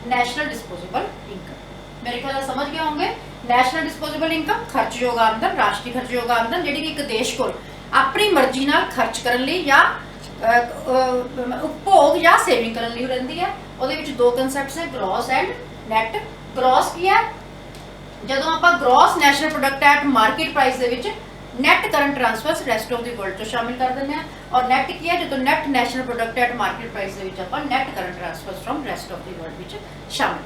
national disposable income. मेरे ख्याल समझ गए होंगे। नैशनल डिस्पोजेबल इनकम खर्चयोग आमदन, राष्ट्रीय खर्चयोग आमदन जिहड़ी कि एक देश को अपनी मर्जी नाल खर्च करन लई या उपभोग या सेविंग करन लई रहिंदी है। ਉਹਦੇ ਵਿੱਚ दो कंसैप्ट्स है ग्रॉस एंड नैट। ग्रॉस की है ਜਦੋਂ ਆਪਾਂ gross national product at market price ਦੇ ਵਿੱਚ net current transfers rest of the world ਤੋਂ शामिल कर ਦਿੰਦੇ ਆ, और नैट की है ਜਦੋਂ net national product at market price ਦੇ ਵਿੱਚ ਆਪਾਂ net current transfers from rest of the world ਵਿੱਚ शामिल।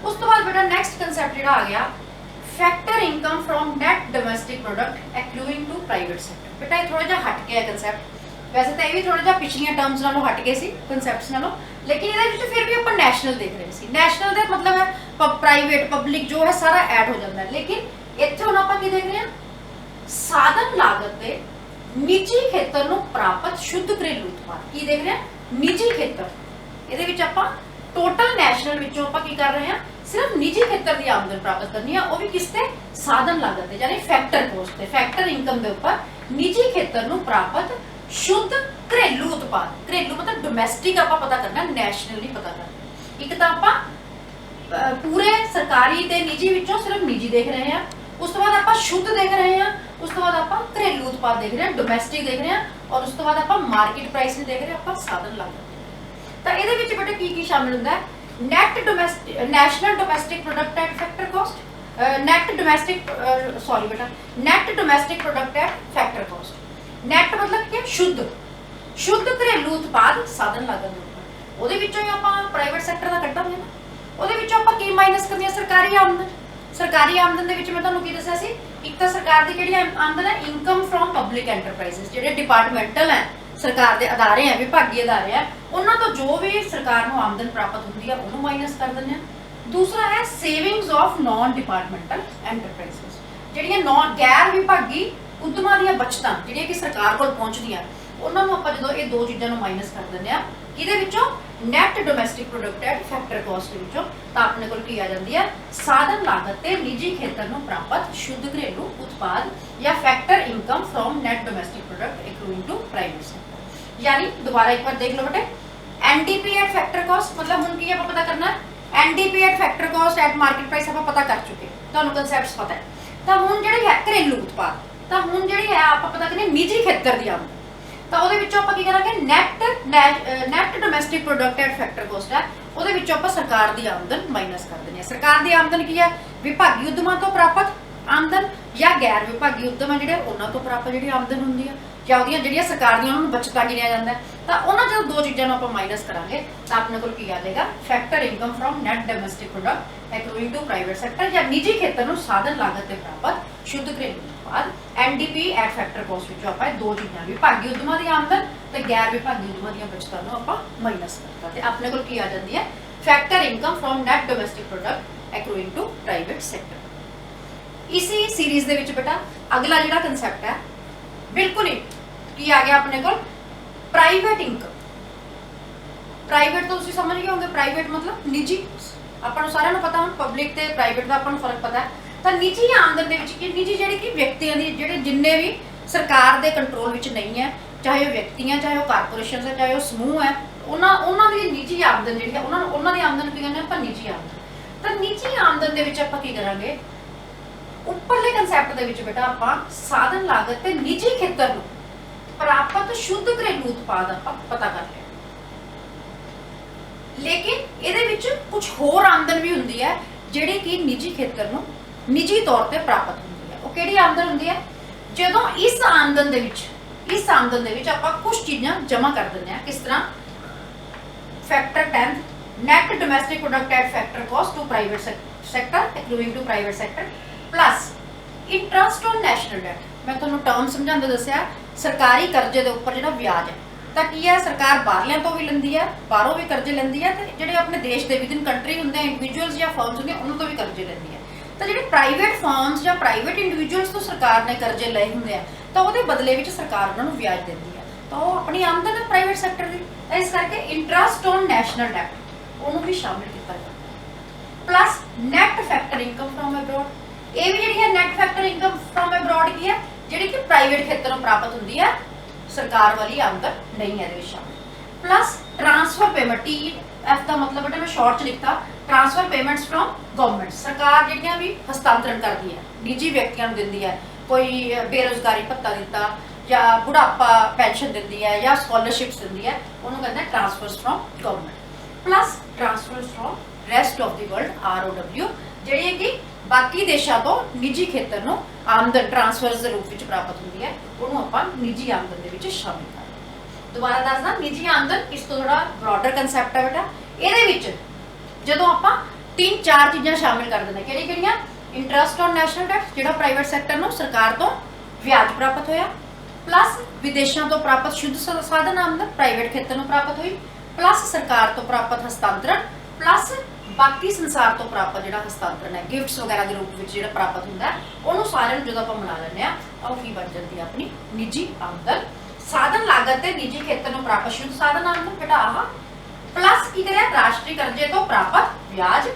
उस तो बाद बेटा नेक्स्ट कंसेप्ट जो आ गया factor income from net domestic product accruing to private sector. बेटा ये थोड़ा जा हट गया कंसेप्ट, वैसे तो ये भी थोड़ा जा पिछलियां टर्म्स नालों हट गए सी कंसेप्ट्स नालों, लेकिन ये फिर भी अपन नैशनल देख रहे सी। नैशनल का मतलब है प्राइवेट पब्लिक जो है सारा ऐड हो जाता है, लेकिन इत्थे हुण आपां की देख रहे हैं साधन लागत के निजी खेतर नूं प्राप्त शुद्ध घरेलू उत्पाद की देख रहे हैं निजी खेतर। इहदे विच आपां टोटल नैशनल विचों आपां की कर रहे हैं सिर्फ निजी खेतर की आमदन प्राप्त करनी है, वो भी किसते साधन लागत है यानी फैक्टर कॉस्ट है, फैक्टर इनकम के ऊपर निजी खेतर नूं प्राप्त शुद्ध घरेलू उत्पाद। घरेलू मतलब डोमैस्टिक आपां पता करना, नैशनल नहीं पता करना। एक तो आपां पूरे सरकारी ते निजी विचों सिर्फ निजी देख रहे हैं, उस तो बाद आपां शुद्ध देख रहे हैं, उस तो बाद आपां घरेलू उत्पाद देख रहे हैं, डोमैस्टिक देख रहे हैं, और उस तो बाद आपां मार्केट प्राइस नहीं देख रहे, आपां साधन लागत। तो ਇਹਦੇ ਵਿੱਚ ਬੇਟਾ ਕੀ ਸ਼ਾਮਿਲ ਹੁੰਦਾ ਹੈ net domestic national domestic product at factor cost, net domestic sorry ਬੇਟਾ net domestic product at factor cost. Net मतलब ਕਿ शुद्ध घरेलू उत्पाद साधन लागत ਉਹਦੇ ਵਿੱਚੋਂ ਹੀ ਆਪਾਂ ਪ੍ਰਾਈਵੇਟ ਸੈਕਟਰ ਦਾ ਕੱਢਾਂਗੇ ਨਾ, ਉਹਦੇ ਵਿੱਚੋਂ ਆਪਾਂ ਕੀ ਮਾਈਨਸ ਕਰਨੀ ਹੈ ਸਰਕਾਰੀ ਆਮਦਨ। ਸਰਕਾਰੀ ਆਮਦਨ ਦੇ ਵਿੱਚ ਮੈਂ ਤੁਹਾਨੂੰ ਕੀ ਦੱਸਿਆ ਸੀ, ਇੱਕ ਤਾਂ ਸਰਕਾਰ ਦੀ ਕਿਹੜੀ ਆਮਦਨ ਹੈ ਇਨਕਮ ਫਰੋਮ ਪਬਲਿਕ ਐਂਟਰਪ੍ਰਾਈਜ਼ਸ, ਜਿਹੜੇ ਡਿਪਾਰਟਮੈਂਟਲ ਹੈ सरकार के अदारे हैं विभागी अदारे हैं उन्होंने तो जो भी सरकार को आमदन प्राप्त होती है उन्होंने माइनस कर दें। दूसरा है savings of non departmental enterprises, ਜਿਹੜੀਆਂ नॉन गैर विभागी उद्यमां ਦੀਆਂ बचतां ਜਿਹੜੀਆਂ कि सरकार ਕੋਲ ਪਹੁੰਚਦੀਆਂ ਉਹਨਾਂ ਨੂੰ ਆਪਾਂ ਜਦੋਂ ਇਹ ਦੋ ਚੀਜ਼ਾਂ ਨੂੰ ਮਾਈਨਸ ਕਰ ਦਿੰਦੇ ਆ ਕਿਹਦੇ ਵਿੱਚੋਂ net domestic product at factor cost ਦੇ ਵਿੱਚੋਂ, ਤਾਂ ਆਪਣੇ ਕੋਲ ਕੀ ਆ ਜਾਂਦੀ ਹੈ ਸਾਧਨ ਲਾਗਤ ਤੇ ਨਿੱਜੀ ਖੇਤਰ ਨੂੰ ਪ੍ਰਾਪਤ ਸ਼ੁੱਧ ਘਰੇਲੂ ਉਤਪਾਦ ਜਾਂ factor income from net domestic product accruing to private sector. यानी दोबारा एक बार देख लो बेटे एनडीपी एट फैक्टर कॉस्ट मतलब हुण की आप पता करना NDP at factor cost at market price आप पता कर चुके, तुहानूं कंसैप्ट्स पता है। तो हुण जिहड़ी है घरेलू उत्पाद, तो हुण जिहड़ी है आप पता करनी निजी खेतर दी आमदन। ਤਾਂ ਉਹਦੇ ਵਿੱਚੋਂ ਆਪਾਂ ਕੀ ਕਰਾਂਗੇ, net domestic product at factor cost ਹੈ, ਉਹਦੇ ਵਿੱਚੋਂ ਆਪਾਂ ਸਰਕਾਰ ਦੀ ਆਮਦਨ ਮਾਈਨਸ ਕਰ ਦਿੰਦੇ ਹਾਂ। ਸਰਕਾਰ ਦੀ ਆਮਦਨ ਕੀ ਹੈ, ਵਿਭਾਗੀ ਉਦਮਾਂ ਤੋਂ ਪ੍ਰਾਪਤ ਆਮਦਨ ਜਾਂ ਗੈਰ ਵਿਭਾਗੀ ਉਦਮ ਹੈ ਜਿਹੜੇ ਉਹਨਾਂ ਤੋਂ ਪ੍ਰਾਪਤ ਜਿਹੜੀ ਆਮਦਨ ਹੁੰਦੀ ਹੈ, ਜਾਂ ਉਹਦੀਆਂ ਜਿਹੜੀਆਂ ਸਰਕਾਰ ਦੀਆਂ ਉਹਨਾਂ ਨੂੰ ਬਚਤਾਂ ਗਿਣਿਆ ਜਾਂਦਾ ਹੈ। ਤਾਂ ਉਹਨਾਂ ਜਦੋਂ ਦੋ ਚੀਜ਼ਾਂ ਨੂੰ ਆਪਾਂ ਮਾਈਨਸ ਕਰਾਂਗੇ ਤਾਂ ਆਪਣੇ ਕੋਲ ਕੀ ਆ ਜਾਏਗਾ, factor income from net domestic product accruing to private sector, ਜਾਂ ਨਿੱਜੀ ਖੇਤਰ ਨੂੰ ਸਾਧਨ ਲਾਗਤ ਤੇ ਪ੍ਰਾਪਤ ਸ਼ੁੱਧ ਘਰੇਲੂ ਉਤਪਾਦ ਐਨਡੀਪੀ ਐਟ ਫੈਕਟਰ ਕੋਸਟ ਵਿੱਚੋਂ ਆਪਾਂ ਇਹ ਦੋ ਚੀਜ਼ਾਂ, ਵਿਭਾਗੀ ਉਦਮਾਂ ਦੀ ਆਮਦਨ ਤੇ ਗੈਰ ਵਿਭਾਗੀ ਉਦਮਾਂ ਦੀਆਂ ਬਚਤਾਂ ਨੂੰ ਆਪਾਂ ਮਾਈਨਸ ਕਰਤਾ ਤੇ ਆਪਣੇ ਕੋਲ ਕੀ ਆ ਜਾਂਦੀ ਹੈ, factor income from net domestic product accruing to private sector. ਇसी ਸੀਰੀਜ਼ ਦੇ ਵਿੱਚ ਬੇਟਾ ਅਗਲਾ ਜਿਹੜਾ ਕਨਸੈਪਟ ਹੈ ਬਿਲਕੁਲ ਹੀ ਕੀ ਆ ਗਿਆ ਆਪਣੇ ਕੋਲ, ਪ੍ਰਾਈਵੇਟ ਇਨਕਮ। ਪ੍ਰਾਈਵੇਟ ਤਾਂ ਤੁਸੀਂ ਸਮਝ ਗਏ ਹੋਗੇ, ਪ੍ਰਾਈਵੇਟ ਮਤਲਬ ਨਿੱਜੀ, ਆਪਾਂ ਨੂੰ ਸਾਰਿਆਂ ਨੂੰ ਪਤਾ ਹੁਣ ਪਬਲਿਕ ਤੇ ਪ੍ਰਾਈਵੇਟ ਦਾ ਆਪਾਂ ਨੂੰ ਫਰਕ ਪਤਾ ਹੈ। ਤਾਂ ਨਿੱਜੀ ਆਮਦਨ ਦੇ ਵਿੱਚ ਕੀ, ਨਿੱਜੀ ਜਿਹੜੀ ਕਿ ਵਿਅਕਤੀਆਂ ਦੀ, ਜਿਹੜੇ ਜਿੰਨੇ ਵੀ ਸਰਕਾਰ ਦੇ ਕੰਟਰੋਲ ਵਿੱਚ ਨਹੀਂ ਹੈ, ਚਾਹੇ ਉਹ ਵਿਅਕਤੀਆਂ, ਚਾਹੇ ਉਹ ਕਾਰਪੋਰੇਸ਼ਨ ਹੈ, ਚਾਹੇ ਉਹ ਸਮੂਹ ਹੈ, ਉਹਨਾਂ ਦੀ ਨਿੱਜੀ ਆਮਦਨ ਜਿਹੜੀ ਹੈ, ਉਹਨਾਂ ਦੀ ਆਮਦਨ ਕੀ ਕਹਿੰਦੇ ਆਪਾਂ, ਨਿੱਜੀ ਆਮਦਨ। ਤਾਂ ਨਿੱਜੀ ਆਮਦਨ ਦੇ ਵਿੱਚ ਆਪਾਂ ਕੀ ਕਰਾਂਗੇ, ਉੱਪਰਲੇ ਕਨਸੈਪਟ ਦੇ ਵਿੱਚ ਬੇਟਾ ਆਪਾਂ ਸਾਧਨ ਲਾਗਤ ਤੇ ਨਿੱਜੀ ਖੇਤਰ ਨੂੰ ਪ੍ਰਾਪਤ ਸ਼ੁੱਧ ਘਰੇਲੂ ਉਤਪਾਦ ਆਪਾਂ ਪਤਾ ਕਰ ਲਿਆ। ਲੇਕਿਨ ਇਹਦੇ ਵਿੱਚ ਕੁਝ ਹੋਰ ਆਮਦਨ ਵੀ ਹੁੰਦੀ ਹੈ ਜਿਹੜੀ ਕਿ ਨਿੱਜੀ ਖੇਤਰ ਨੂੰ ਨਿੱਜੀ ਤੌਰ ਤੇ ਪ੍ਰਾਪਤ ਹੁੰਦੀ ਹੈ। ਉਹ ਕਿਹੜੀ ਆਮਦਨ ਹੁੰਦੀ ਹੈ, ਜਦੋਂ ਇਸ ਆਮਦਨ ਦੇ ਵਿੱਚ ਆਪਾਂ ਕੁਝ ਚੀਜ਼ਾਂ ਜਮ੍ਹਾਂ ਕਰ ਦਿੰਦੇ ਹਾਂ। ਕਿਸ ਤਰ੍ਹਾਂ, factor 10 net domestic product at factor cost to private sector accruing to private sector plus interest on national debt. ਮੈਂ ਤੁਹਾਨੂੰ ਟਰਮ ਸਮਝਾਉਂਦੇ ਦੱਸਿਆ, ਸਰਕਾਰੀ ਕਰਜ਼ੇ ਦੇ ਉੱਪਰ ਜਿਹੜਾ ਵਿਆਜ ਹੈ, ਤਾਂ ਕੀ ਹੈ, ਸਰਕਾਰ ਬਾਹਰਲਿਆਂ ਤੋਂ ਵੀ ਲੈਂਦੀ ਹੈ, ਬਾਹਰੋਂ ਵੀ ਕਰਜ਼ੇ ਲੈਂਦੀ ਹੈ, ਤੇ ਜਿਹੜੇ ਆਪਣੇ ਦੇਸ਼ ਦੇ ਵਿਦਿਨ ਕੰਟਰੀ ਹੁੰਦੇ ਆ, ਇੰਡੀਵਿਜੂਅਲਸ ਜਾਂ ਫਰਮਸ ਹੁੰਦੇ ਉਹਨਾਂ ਤੋਂ ਵੀ ਕਰਜ਼ੇ ਲੈਂਦੀ ਹੈ। ਤਾਂ ਜਿਹੜੇ ਪ੍ਰਾਈਵੇਟ ਫਰਮਸ ਜਾਂ ਪ੍ਰਾਈਵੇਟ ਇੰਡੀਵਿਜੂਅਲਸ ਤੋਂ ਸਰਕਾਰ ਨੇ ਕਰਜ਼ੇ ਲਏ ਹੁੰਦੇ ਆ, ਤਾਂ ਉਹਦੇ ਬਦਲੇ ਵਿੱਚ ਸਰਕਾਰ ਉਹਨਾਂ ਨੂੰ ਵਿਆਜ ਦਿੰਦੀ ਹੈ। ਤਾਂ ਉਹ ਆਪਣੀ ਆਮਦਨ ਹੈ ਪ੍ਰਾਈਵੇਟ ਸੈਕਟਰ ਦੀ। ਤਾਂ ਇਸ ਕਰਕੇ ਇੰਟਰਸਟ ਔਨ ਨੈਸ਼ਨਲ ਡੈਟ ਉਹਨੂੰ ਵੀ ਸ਼ਾਮਿਲ ਕੀਤਾ ਜਾਂਦਾ। Plus net factor income from abroad, ਇਹ ਵੀ ਜਿਹੜੀ ਹੈ net factor income from abroad ਕੀ ਹੈ, ਜਿਹੜੀ ਕਿ ਪ੍ਰਾਈਵੇਟ ਖੇਤਰੋਂ ਪ੍ਰਾਪਤ ਹੁੰਦੀ ਹੈ, ਸਰਕਾਰ ਵਾਲੀ ਆਮਦਨ ਨਹੀਂ ਹੈ ਇਹਦੇ ਵਿੱਚ ਸ਼ਾਮਿਲ। ਪਲੱਸ ਟ੍ਰਾਂਸਫਰ ਪੇਮੈਂਟ, TF ਦਾ ਮਤਲਬ ਬੇਟਾ ਮੈਂ ਸ਼ਾਰਟ ਚ ਲਿਖਤਾ, ਟ੍ਰਾਂਸਫਰ ਪੇਮੈਂਟਸ ਫਰੋਮ ਗਵਰਨਮੈਂਟ। ਸਰਕਾਰ ਜਿਹੜੀਆਂ ਵੀ ਹਸਤਾਂਤਰਨ ਕਰਦੀ ਹੈ, ਨਿੱਜੀ ਵਿਅਕਤੀਆਂ ਨੂੰ ਦਿੰਦੀ ਹੈ, ਕੋਈ ਬੇਰੁਜ਼ਗਾਰੀ ਭੱਤਾ ਦਿੱਤਾ ਜਾਂ ਬੁਢਾਪਾ ਪੈਨਸ਼ਨ ਦਿੰਦੀ ਹੈ ਜਾਂ ਸਕਾਲਰਸ਼ਿਪਸ ਦਿੰਦੀ ਹੈ, ਉਹਨੂੰ ਕਹਿੰਦੇ transfers from government. Plus transfers from rest of the world ROW, ਜਿਹੜੀ ਹੈ ਕਿ ਬਾਕੀ ਦੇਸ਼ਾਂ ਤੋਂ ਨਿੱਜੀ ਖੇਤਰ ਨੂੰ ਆਮਦਨ ਟ੍ਰਾਂਸਫਰਸ ਦੇ ਰੂਪ ਵਿੱਚ ਪ੍ਰਾਪਤ ਹੁੰਦੀ ਹੈ, ਉਹਨੂੰ ਆਪਾਂ ਨਿੱਜੀ ਆਮਦਨ ਦੇ ਵਿੱਚ ਸ਼ਾਮਿਲ ਕਰਦੇ। ਦੁਬਾਰਾ ਦੱਸਦਾ, ਨਿੱਜੀ ਆਮਦਨ ਇਸ ਤੋਂ ਥੋੜਾ ਬ੍ਰੌਡਰ ਕਨਸੈਪਟ ਹੈ ਬੇਟਾ। ਇਹਦੇ ਵਿੱਚ ਜਦੋਂ ਆਪਾਂ 3-4 ਚੀਜ਼ਾਂ ਸ਼ਾਮਿਲ ਕਰ ਦਿੰਦੇ, ਕਿਹੜੀਆਂ, ਇੰਟਰਸਟ ਔਨ ਨੈਸ਼ਨਲ ਡੈਟ, ਜਿਹੜਾ ਪ੍ਰਾਈਵੇਟ ਸੈਕਟਰ ਨੂੰ ਸਰਕਾਰ ਤੋਂ ਵਿਆਜ ਪ੍ਰਾਪਤ ਹੋਇਆ, ਪਲੱਸ ਵਿਦੇਸ਼ਾਂ ਤੋਂ ਪ੍ਰਾਪਤ ਸ਼ੁੱਧ ਸਾਧਨ ਆਮਦਨ ਪ੍ਰਾਈਵੇਟ ਖੇਤਰ ਨੂੰ ਪ੍ਰਾਪਤ ਹੋਈ, ਪਲੱਸ ਸਰਕਾਰ ਤੋਂ ਪ੍ਰਾਪਤ ਹਸਤਾਂਤਰਨ, ਪਲੱਸ ਬਾਕੀ ਸੰਸਾਰ ਤੋਂ ਪ੍ਰਾਪਤ ਜਿਹੜਾ ਹਸਤਾਂਤਰਨ ਹੈ, ਗਿਫਟਸ ਵਗੈਰਾ ਦੇ ਰੂਪ ਵਿੱਚ ਜਿਹੜਾ ਪ੍ਰਾਪਤ ਹੁੰਦਾ, ਉਹਨੂੰ ਸਾਰਿਆਂ ਨੂੰ ਜਦੋਂ ਆਪਾਂ ਮਿਲਾ ਲੈਂਦੇ ਆ ਤਾਂ ਉਹ ਕੀ ਬਣ ਜਾਂਦੀ ਹੈ, ਆਪਣੀ ਨਿੱਜੀ ਆਮਦਨ। ਸਾਧਨ ਲਾਗਤ ਤੇ ਨਿੱਜੀ ਖੇਤਰ ਨੂੰ ਪ੍ਰਾਪਤ ਸ਼ੁੱਧ ਸਾਧਨ ਆਮਦਨ ਬੇਟਾ ਆਹ, ਪਲੱਸ ਕੀ ਕਰਿਆ, ਰਾਸ਼ਟਰੀ ਕਰਜ਼ੇ ਤੋਂ ਪ੍ਰਾਪਤ ਵਿਆਜ,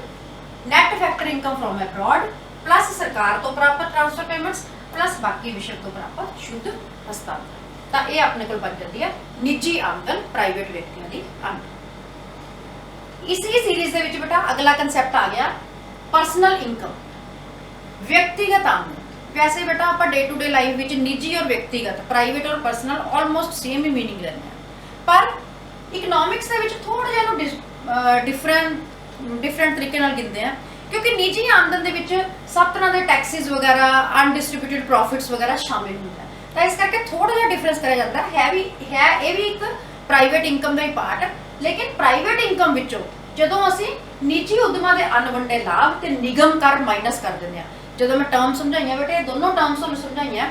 net factor income from abroad, plus ਸਰਕਾਰ ਤੋਂ ਪ੍ਰਾਪਤ ਟ੍ਰਾਂਸਫਰ ਪੇਮੈਂਟਸ, ਪਲੱਸ ਬਾਕੀ ਵਿਸ਼ਵ ਤੋਂ ਪ੍ਰਾਪਤ ਸ਼ੁੱਧ ਹਸਤਾਂਤਰਨ। ਤਾਂ ਇਹ ਆਪਣੇ ਕੋਲ ਬਣ ਜਾਂਦੀ ਹੈ ਨਿੱਜੀ ਆਮਦਨ, ਪ੍ਰਾਈਵੇਟ ਵਿਅਕਤੀਆਂ ਦੀ ਆਮਦਨ। ਇसी सीरीज ਦੇ ਵਿੱਚ ਬੇਟਾ ਅਗਲਾ ਕਨਸੈਪਟ ਆ ਗਿਆ ਪਰਸਨਲ ਇਨਕਮ, ਵਿਅਕਤੀਗਤ ਆਮਦਨ। ਵੈਸੇ ਬੇਟਾ ਆਪਾਂ ਡੇ ਟੂ ਡੇ ਲਾਈਫ ਵਿੱਚ ਨਿੱਜੀ ਔਰ ਵਿਅਕਤੀਗਤ, ਪ੍ਰਾਈਵੇਟ ਔਰ ਪਰਸਨਲ ਆਲਮੋਸਟ ਸੇਮ ਹੀ ਮੀਨਿੰਗ ਲੈਂਦੇ ਆ, ਪਰ ਇਕਨੋਮਿਕਸ ਦੇ ਵਿੱਚ ਥੋੜਾ ਜਿਹਾ ਇਹਨੂੰ ਡਿਫਰੈਂਟ ਤਰੀਕੇ ਨਾਲ ਗਿਣਦੇ ਆ, ਕਿਉਂਕਿ ਨਿੱਜੀ ਆਮਦਨ ਦੇ ਵਿੱਚ ਸਭ ਤਰ੍ਹਾਂ ਦੇ ਟੈਕਸਿਸ ਵਗੈਰਾ, ਅਨਡਿਸਟ੍ਰੀਬਿਊਟਡ ਪ੍ਰੋਫਿਟਸ ਵਗੈਰਾ ਸ਼ਾਮਿਲ ਹੁੰਦਾ, ਤਾਂ ਇਸ ਕਰਕੇ ਥੋੜਾ ਜਿਹਾ ਡਿਫਰੈਂਸ ਕਰਿਆ ਜਾਂਦਾ ਹੈ। ਇਹ ਵੀ ਇੱਕ ਪ੍ਰਾਈਵੇਟ ਇਨਕਮ ਦਾ ਹੀ ਪਾਰਟ ਹੈ, ਲੇਕਿਨ ਪ੍ਰਾਈਵੇਟ ਇਨਕਮ ਵਿੱਚੋਂ ਜਦੋਂ ਅਸੀਂ ਨਿੱਜੀ ਉਦਮਾਂ ਦੇ ਅਣਵੰਡੇ ਲਾਭ ਤੇ ਨਿਗਮ ਕਰ ਮਾਈਨਸ ਕਰ ਦਿੰਦੇ ਆ, ਜਦੋਂ ਮੈਂ ਟਰਮ ਸਮਝਾਈਆਂ ਬੇਟੇ, ਇਹ ਦੋਨੋਂ ਟਰਮਸ ਤੁਹਾਨੂੰ ਸਮਝਾਈਆਂ।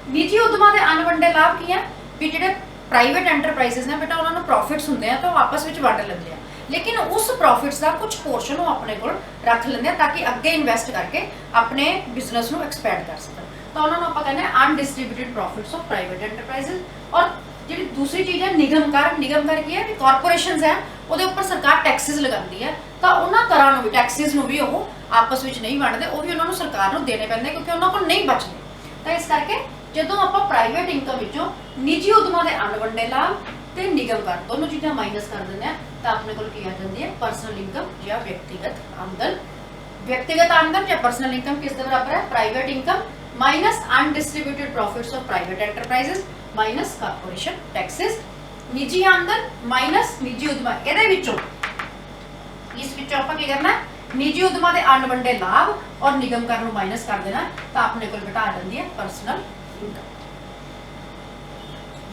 ਨਿੱਜੀ ਉਦਮਾਂ ਦੇ ਅਣਵੰਡੇ ਲਾਭ ਕੀ ਹੈ, ਵੀ ਜਿਹੜੇ ਪ੍ਰਾਈਵੇਟ ਐਂਟਰਪ੍ਰਾਈਜ਼ਸ ਨੇ ਬੇਟਾ, ਉਹਨਾਂ ਨੂੰ ਪ੍ਰੋਫਿਟਸ ਹੁੰਦੇ ਆ ਤਾਂ ਉਹ ਆਪਸ ਵਿੱਚ ਵੰਡ ਲੈਂਦੇ ਆ, ਲੇਕਿਨ ਉਸ ਪ੍ਰੋਫਿਟਸ ਦਾ ਕੁਝ ਪੋਰਸ਼ਨ ਉਹ ਆਪਣੇ ਕੋਲ ਰੱਖ ਲੈਂਦੇ ਆ ਤਾਂ ਕਿ ਅੱਗੇ ਇਨਵੈਸਟ ਕਰਕੇ ਆਪਣੇ ਬਿਜ਼ਨਸ ਨੂੰ ਐਕਸਪੈਂਡ ਕਰ ਸਕਣ। ਤਾਂ ਉਹਨਾਂ ਨੂੰ ਆਪਾਂ ਕਹਿੰਦੇ ਆ ਅਨਡਿਸਟ੍ਰੀਬਿਊਟਡ ਪ੍ਰੋਫਿਟਸ ਆਫ ਪ੍ਰਾਈਵੇਟ ਐਂਟਰਪ੍ਰਾਈਜ਼ਸ। ਔਰ ਜਿਹੜੀ ਦੂਸਰੀ ਚੀਜ਼ ਹੈ ਨਿਗਮ ਕਰ ਕੀ ਹੈ, ਵੀ ਕਾਰਪੋਰੇਸ਼ਨਸ ਹੈ, ਉਹਦੇ ਉੱਪਰ ਸਰਕਾਰ ਟੈਕਸਿਸ ਲਗਾਉਂਦੀ ਹੈ, ਤਾਂ ਉਹਨਾਂ ਕਰਾਂ ਨੂੰ ਵੀ, ਟੈਕਸਿਸ ਨੂੰ ਵੀ ਉਹ ਆਪਸ ਵਿੱਚ ਨਹੀਂ ਵੰਡਦੇ, ਉਹ ਵੀ ਉਹਨਾਂ ਨੂੰ ਸਰਕਾਰ ਨੂੰ ਦੇਣੇ ਪੈਂਦੇ ਕਿਉਂਕਿ ਉਹਨਾਂ ਕੋਲ ਨਹੀਂ ਬਚਦੇ। ਤਾਂ ਇਸ ਕਰਕੇ ਜਦੋਂ ਆਪਾਂ ਪ੍ਰਾਈਵੇਟ ਇਨਕਮ ਵਿੱਚੋਂ ਨਿੱਜੀ ਉਦਮਾਂ ਦੇ ਅਣਵੰਡੇ ਲਾਭ ਤੇ ਨਿਗਮ ਕਰ ਦੋਨੋਂ ਚੀਜ਼ਾਂ ਮਾਈਨਸ ਕਰ ਦਿੰਦੇ ਆ, ਤਾਂ ਆਪਣੇ ਕੋਲ ਕੀ ਆ ਜਾਂਦੀ ਹੈ, ਪਰਸਨਲ ਇਨਕਮ ਜਾਂ ਵਿਅਕਤੀਗਤ ਆਮਦਨ। ਵਿਅਕਤੀਗਤ ਆਮਦਨ ਜਾਂ ਪਰਸਨਲ ਇਨਕਮ ਕਿਸ ਦੇ ਬਰਾਬਰ ਹੈ, private income minus undistributed profits of private enterprises minus corporation taxes, निजी आमदन माइनस निजी उद्यम। ਇਹਦੇ ਵਿੱਚੋਂ इस ਵਿੱਚੋਂ ਆਪਾਂ ਕੀ करना है, निजी उद्यमां ਦੇ अणवंडे लाभ और निगम कर ਨੂੰ माइनस कर देना, तो अपने को बेटा आ जाती है पर्सनल इनकम।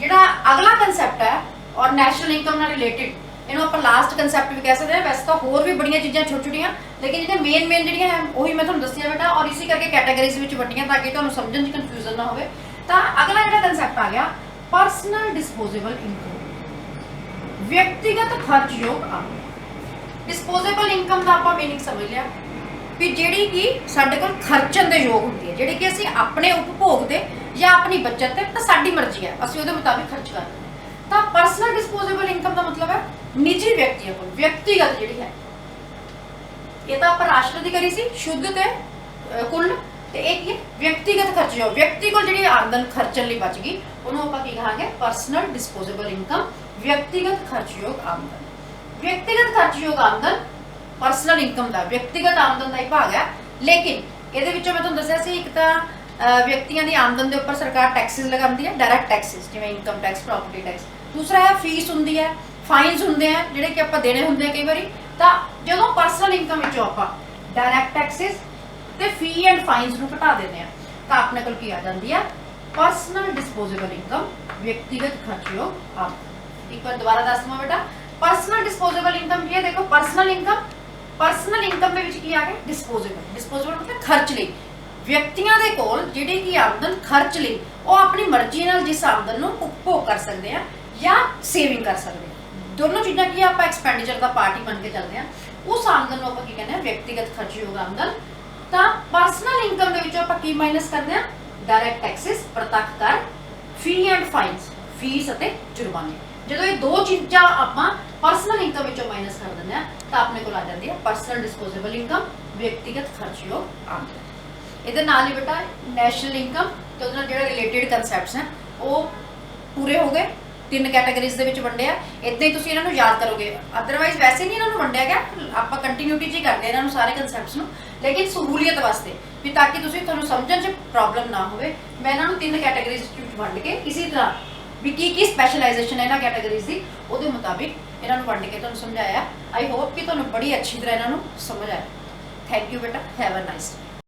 ਜਿਹੜਾ अगला कंसैप्ट है और नैशनल इनकम ਨਾਲ रिलेटेड, ਇਹਨੂੰ ਆਪਾਂ ਲਾਸਟ ਕੰਸੈਪਟ ਵੀ ਕਹਿ ਸਕਦੇ ਹਾਂ। ਵੈਸੇ ਤਾਂ ਹੋਰ ਵੀ ਬੜੀਆਂ ਚੀਜ਼ਾਂ ਛੋਟੀਆਂ ਛੋਟੀਆਂ, ਲੇਕਿਨ ਜਿਹੜੇ ਮੇਨ ਜਿਹੜੀਆਂ ਹੈ ਉਹੀ ਮੈਂ ਤੁਹਾਨੂੰ ਦੱਸਿਆ ਬੇਟਾ, ਔਰ ਇਸੇ ਕਰਕੇ ਕੈਟਾਗਰੀਜ਼ ਵਿੱਚ ਵੰਡੀਆਂ ਤਾਂ ਕਿ ਤੁਹਾਨੂੰ ਸਮਝਣ 'ਚ ਕਨਫਿਊਜ਼ਨ ਨਾ ਹੋਵੇ। ਤਾਂ ਅਗਲਾ ਜਿਹੜਾ ਕੰਸੈਪਟ ਆ ਗਿਆ ਪਰਸਨਲ ਡਿਸਪੋਜ਼ੇਬਲ ਇਨਕਮ, ਵਿਅਕਤੀਗਤ ਖਰਚਯੋਗ ਆਮਦਨ। ਡਿਸਪੋਜ਼ੇਬਲ ਇਨਕਮ ਦਾ ਆਪਾਂ ਮੀਨਿੰਗ ਸਮਝ ਲਿਆ ਵੀ ਜਿਹੜੀ ਕਿ ਸਾਡੇ ਕੋਲ ਖਰਚਣ ਦੇ ਯੋਗ ਹੁੰਦੀ ਹੈ, ਜਿਹੜੀ ਕਿ ਅਸੀਂ ਆਪਣੇ ਉਪਭੋਗ ਤੇ ਜਾਂ ਆਪਣੀ ਬੱਚਤ ਤੇ, ਤਾਂ ਸਾਡੀ ਮਰਜ਼ੀ ਹੈ, ਅਸੀਂ ਉਹਦੇ ਮੁਤਾਬਿਕ ਖਰਚ ਕਰਦੇ ਹਾਂ। ਤਾਂ ਪਰਸਨਲ ਡਿਸਪੋਜ਼ੇਬਲ ਇਨਕਮ ਦਾ ਮਤਲਬ ਹੈ ਨਿੱਜੀ ਵਿਅਕਤੀਆਂ ਕੋਲ ਵਿਅਕਤੀਗਤ ਜਿਹੜੀ ਹੈ। ਇਹ ਤਾਂ ਆਪਾਂ ਰਾਸ਼ਟਰ ਦੀ ਕਰੀ ਸੀ ਸ਼ੁੱਧ ਤੇ ਕੁੱਲ, ਤੇ ਇਹ ਕੀ ਹੈ ਵਿਅਕਤੀਗਤ ਖਰਚਯੋਗ। ਵਿਅਕਤੀ ਕੋਲ ਜਿਹੜੀ ਆਮਦਨ ਖਰਚਣ ਲਈ ਬਚ ਗਈ ਉਹਨੂੰ ਆਪਾਂ ਕੀ ਕਹਾਂਗੇ ਪਰਸਨਲ ਡਿਸਪੋਜ਼ੇਬਲ ਇਨਕਮ, ਵਿਅਕਤੀਗਤ ਖਰਚਯੋਗ ਆਮਦਨ। ਵਿਅਕਤੀਗਤ ਖਰਚਯੋਗ ਆਮਦਨ ਪਰਸਨਲ ਇਨਕਮ ਦਾ ਵਿਅਕਤੀਗਤ ਆਮਦਨ ਦਾ ਹੀ ਭਾਗ ਹੈ, ਲੇਕਿਨ ਇਹਦੇ ਵਿੱਚੋਂ ਮੈਂ ਤੁਹਾਨੂੰ ਦੱਸਿਆ ਸੀ ਇੱਕ ਤਾਂ ਵਿਅਕਤੀਆਂ ਦੀ ਆਮਦਨ ਦੇ ਉੱਪਰ ਸਰਕਾਰ ਟੈਕਸਿਸ ਲਗਾਉਂਦੀ ਹੈ, ਡਾਇਰੈਕਟ ਟੈਕਸਿਸ ਜਿਵੇਂ ਇਨਕਮ ਟੈਕਸ, ਪ੍ਰਾਪਰਟੀ ਟੈਕਸ। ਦੂਸਰਾ ਹੈ ਫੀਸ ਹੁੰਦੀ ਹੈ, ਫਾਈਨਸ ਹੁੰਦੇ ਆ ਜਿਹੜੇ ਕਿ ਆਪਾਂ ਦੇਣੇ ਹੁੰਦੇ ਆ ਕਈ ਵਾਰੀ। ਤਾਂ ਜਦੋਂ ਪਰਸਨਲ ਇਨਕਮ ਵਿੱਚੋਂ ਆਪਾਂ ਡਾਇਰੈਕਟ ਟੈਕਸਿਸ ਤੇ ਫੀ ਐਂਡ ਫਾਈਨਸ ਨੂੰ ਘਟਾ ਦਿੰਦੇ ਆ ਤਾਂ ਆਪਣੇ ਕੋਲ ਕੀ ਆ ਜਾਂਦੀ ਹੈ ਪਰਸਨਲ ਡਿਸਪੋਜ਼ੇਬਲ ਇਨਕਮ, ਵਿਅਕਤੀਗਤ ਖਰਚਯੋਗ ਆਮਦਨ। ਇੱਕ ਵਾਰ ਦੁਬਾਰਾ ਦੱਸ ਦਵਾਂ ਬੇਟਾ, ਪਰਸਨਲ ਡਿਸਪੋਜ਼ੇਬਲ ਇਨਕਮ ਕੀ ਹੈ? ਦੇਖੋ ਪਰਸਨਲ ਇਨਕਮ ਦੇ ਵਿੱਚ ਕੀ ਆ ਗਿਆ ਡਿਸਪੋਜ਼ੇਬਲ ਮਤਲਬ ਖਰਚ ਲਈ। ਵਿਅਕਤੀਆਂ ਦੇ ਕੋਲ ਜਿਹੜੀ ਕੀ ਆਮਦਨ ਖਰਚ ਲਈ ਉਹ ਆਪਣੀ ਮਰਜ਼ੀ ਨਾਲ ਜਿਸ ਆਮਦਨ ਨੂੰ ਉਪਭੋਗ ਕਰ ਸਕਦੇ ਆ ਜਾਂ ਸੇਵਿੰਗ ਕਰ ਸਕਦੇ ਆ, ਦੋਨੋਂ ਚੀਜ਼ਾਂ ਕੀ ਆਪਾਂ ਐਕਸਪੈਂਡੀਚਰ ਦਾ ਪਾਰਟ ਹੀ ਬਣ ਕੇ ਚੱਲਦੇ ਆ। ਉਸ ਆਮਦਨ ਨੂੰ ਆਪਾਂ ਕੀ ਕਹਿੰਦੇ ਆ ਵਿਅਕਤੀਗਤ ਖਰਚਯੋਗ ਆਮਦਨ। ਤਾਂ ਪਰਸਨਲ ਇਨਕਮ ਦੇ ਵਿੱਚੋਂ ਆਪਾਂ ਕੀ ਮਾਈਨਸ ਕਰਦੇ ਆ ਡਾਇਰੈਕਟ ਟੈਕਸਿਸ, ਪ੍ਰਤੱਖ ਕਰ, ਫੀ ਐਂਡ ਫਾਈਨਸ, ਫੀਸ ਅਤੇ ਜੁਰਮਾਨੇ। ਜਦੋਂ ਇਹ ਦੋ ਚੀਜ਼ਾਂ ਆਪਾਂ ਪਰਸਨਲ ਇਨਕਮ ਵਿੱਚੋਂ ਮਾਈਨਸ ਕਰ ਦਿੰਦੇ ਆ ਤਾਂ ਆਪਣੇ ਕੋਲ ਆ ਜਾਂਦੀ ਹੈ ਪਰਸਨਲ ਡਿਸਪੋਜ਼ੇਬਲ ਇਨਕਮ, ਵਿਅਕਤੀਗਤ ਖਰਚਯੋਗ ਆਮਦਨ। ਇਹਦੇ ਨਾਲ ਹੀ ਬੇਟਾ ਨੈਸ਼ਨਲ ਇਨਕਮ ਤੇ ਉਹਦੇ ਨਾਲ ਜਿਹੜੇ ਰਿਲੇਟਡ ਕਨਸੈਪਟਸ ਹੈ ਉਹ ਪੂਰੇ ਹੋ ਗਏ। ਤਿੰਨ ਕੈਟਾਗਰੀਜ਼ ਦੇ ਵਿੱਚ ਵੰਡਿਆ, ਇਦਾਂ ਹੀ ਤੁਸੀਂ ਇਹਨਾਂ ਨੂੰ ਯਾਦ ਕਰੋਗੇ। ਅਦਰਵਾਈਜ਼ ਵੈਸੇ ਨਹੀਂ ਇਹਨਾਂ ਨੂੰ ਵੰਡਿਆ ਗਿਆ, ਆਪਾਂ ਕੰਟੀਨਿਊਟੀ 'ਚ ਹੀ ਕਰਦੇ ਇਹਨਾਂ ਨੂੰ ਸਾਰੇ ਕਨਸੈਪਟਸ ਨੂੰ, ਲੇਕਿਨ ਸਹੂਲੀਅਤ ਵਾਸਤੇ ਵੀ ਤਾਂ ਕਿ ਤੁਹਾਨੂੰ ਸਮਝਣ 'ਚ ਪ੍ਰੋਬਲਮ ਨਾ ਹੋਵੇ, ਮੈਂ ਇਹਨਾਂ ਨੂੰ ਤਿੰਨ ਕੈਟਾਗਰੀਜ਼ 'ਚ ਵੰਡ ਕੇ ਇਸੇ ਤਰ੍ਹਾਂ ਵੀ ਕੀ ਸਪੈਸ਼ਲਾਈਜੇਸ਼ਨ ਹੈ ਇਹਨਾਂ ਕੈਟਾਗਰੀਜ਼ ਦੀ ਉਹਦੇ ਮੁਤਾਬਿਕ ਇਹਨਾਂ ਨੂੰ ਵੰਡ ਕੇ ਤੁਹਾਨੂੰ ਸਮਝਾਇਆ। ਆਈ ਹੋਪ ਕਿ ਤੁਹਾਨੂੰ ਬੜੀ ਅੱਛੀ ਤਰ੍ਹਾਂ ਇਹਨਾਂ ਨੂੰ ਸਮਝ ਆਇਆ। ਥੈਂਕ ਯੂ ਬੇਟਾ, ਹੈਵ ਅ ਨਾਈਸ ਡੇ।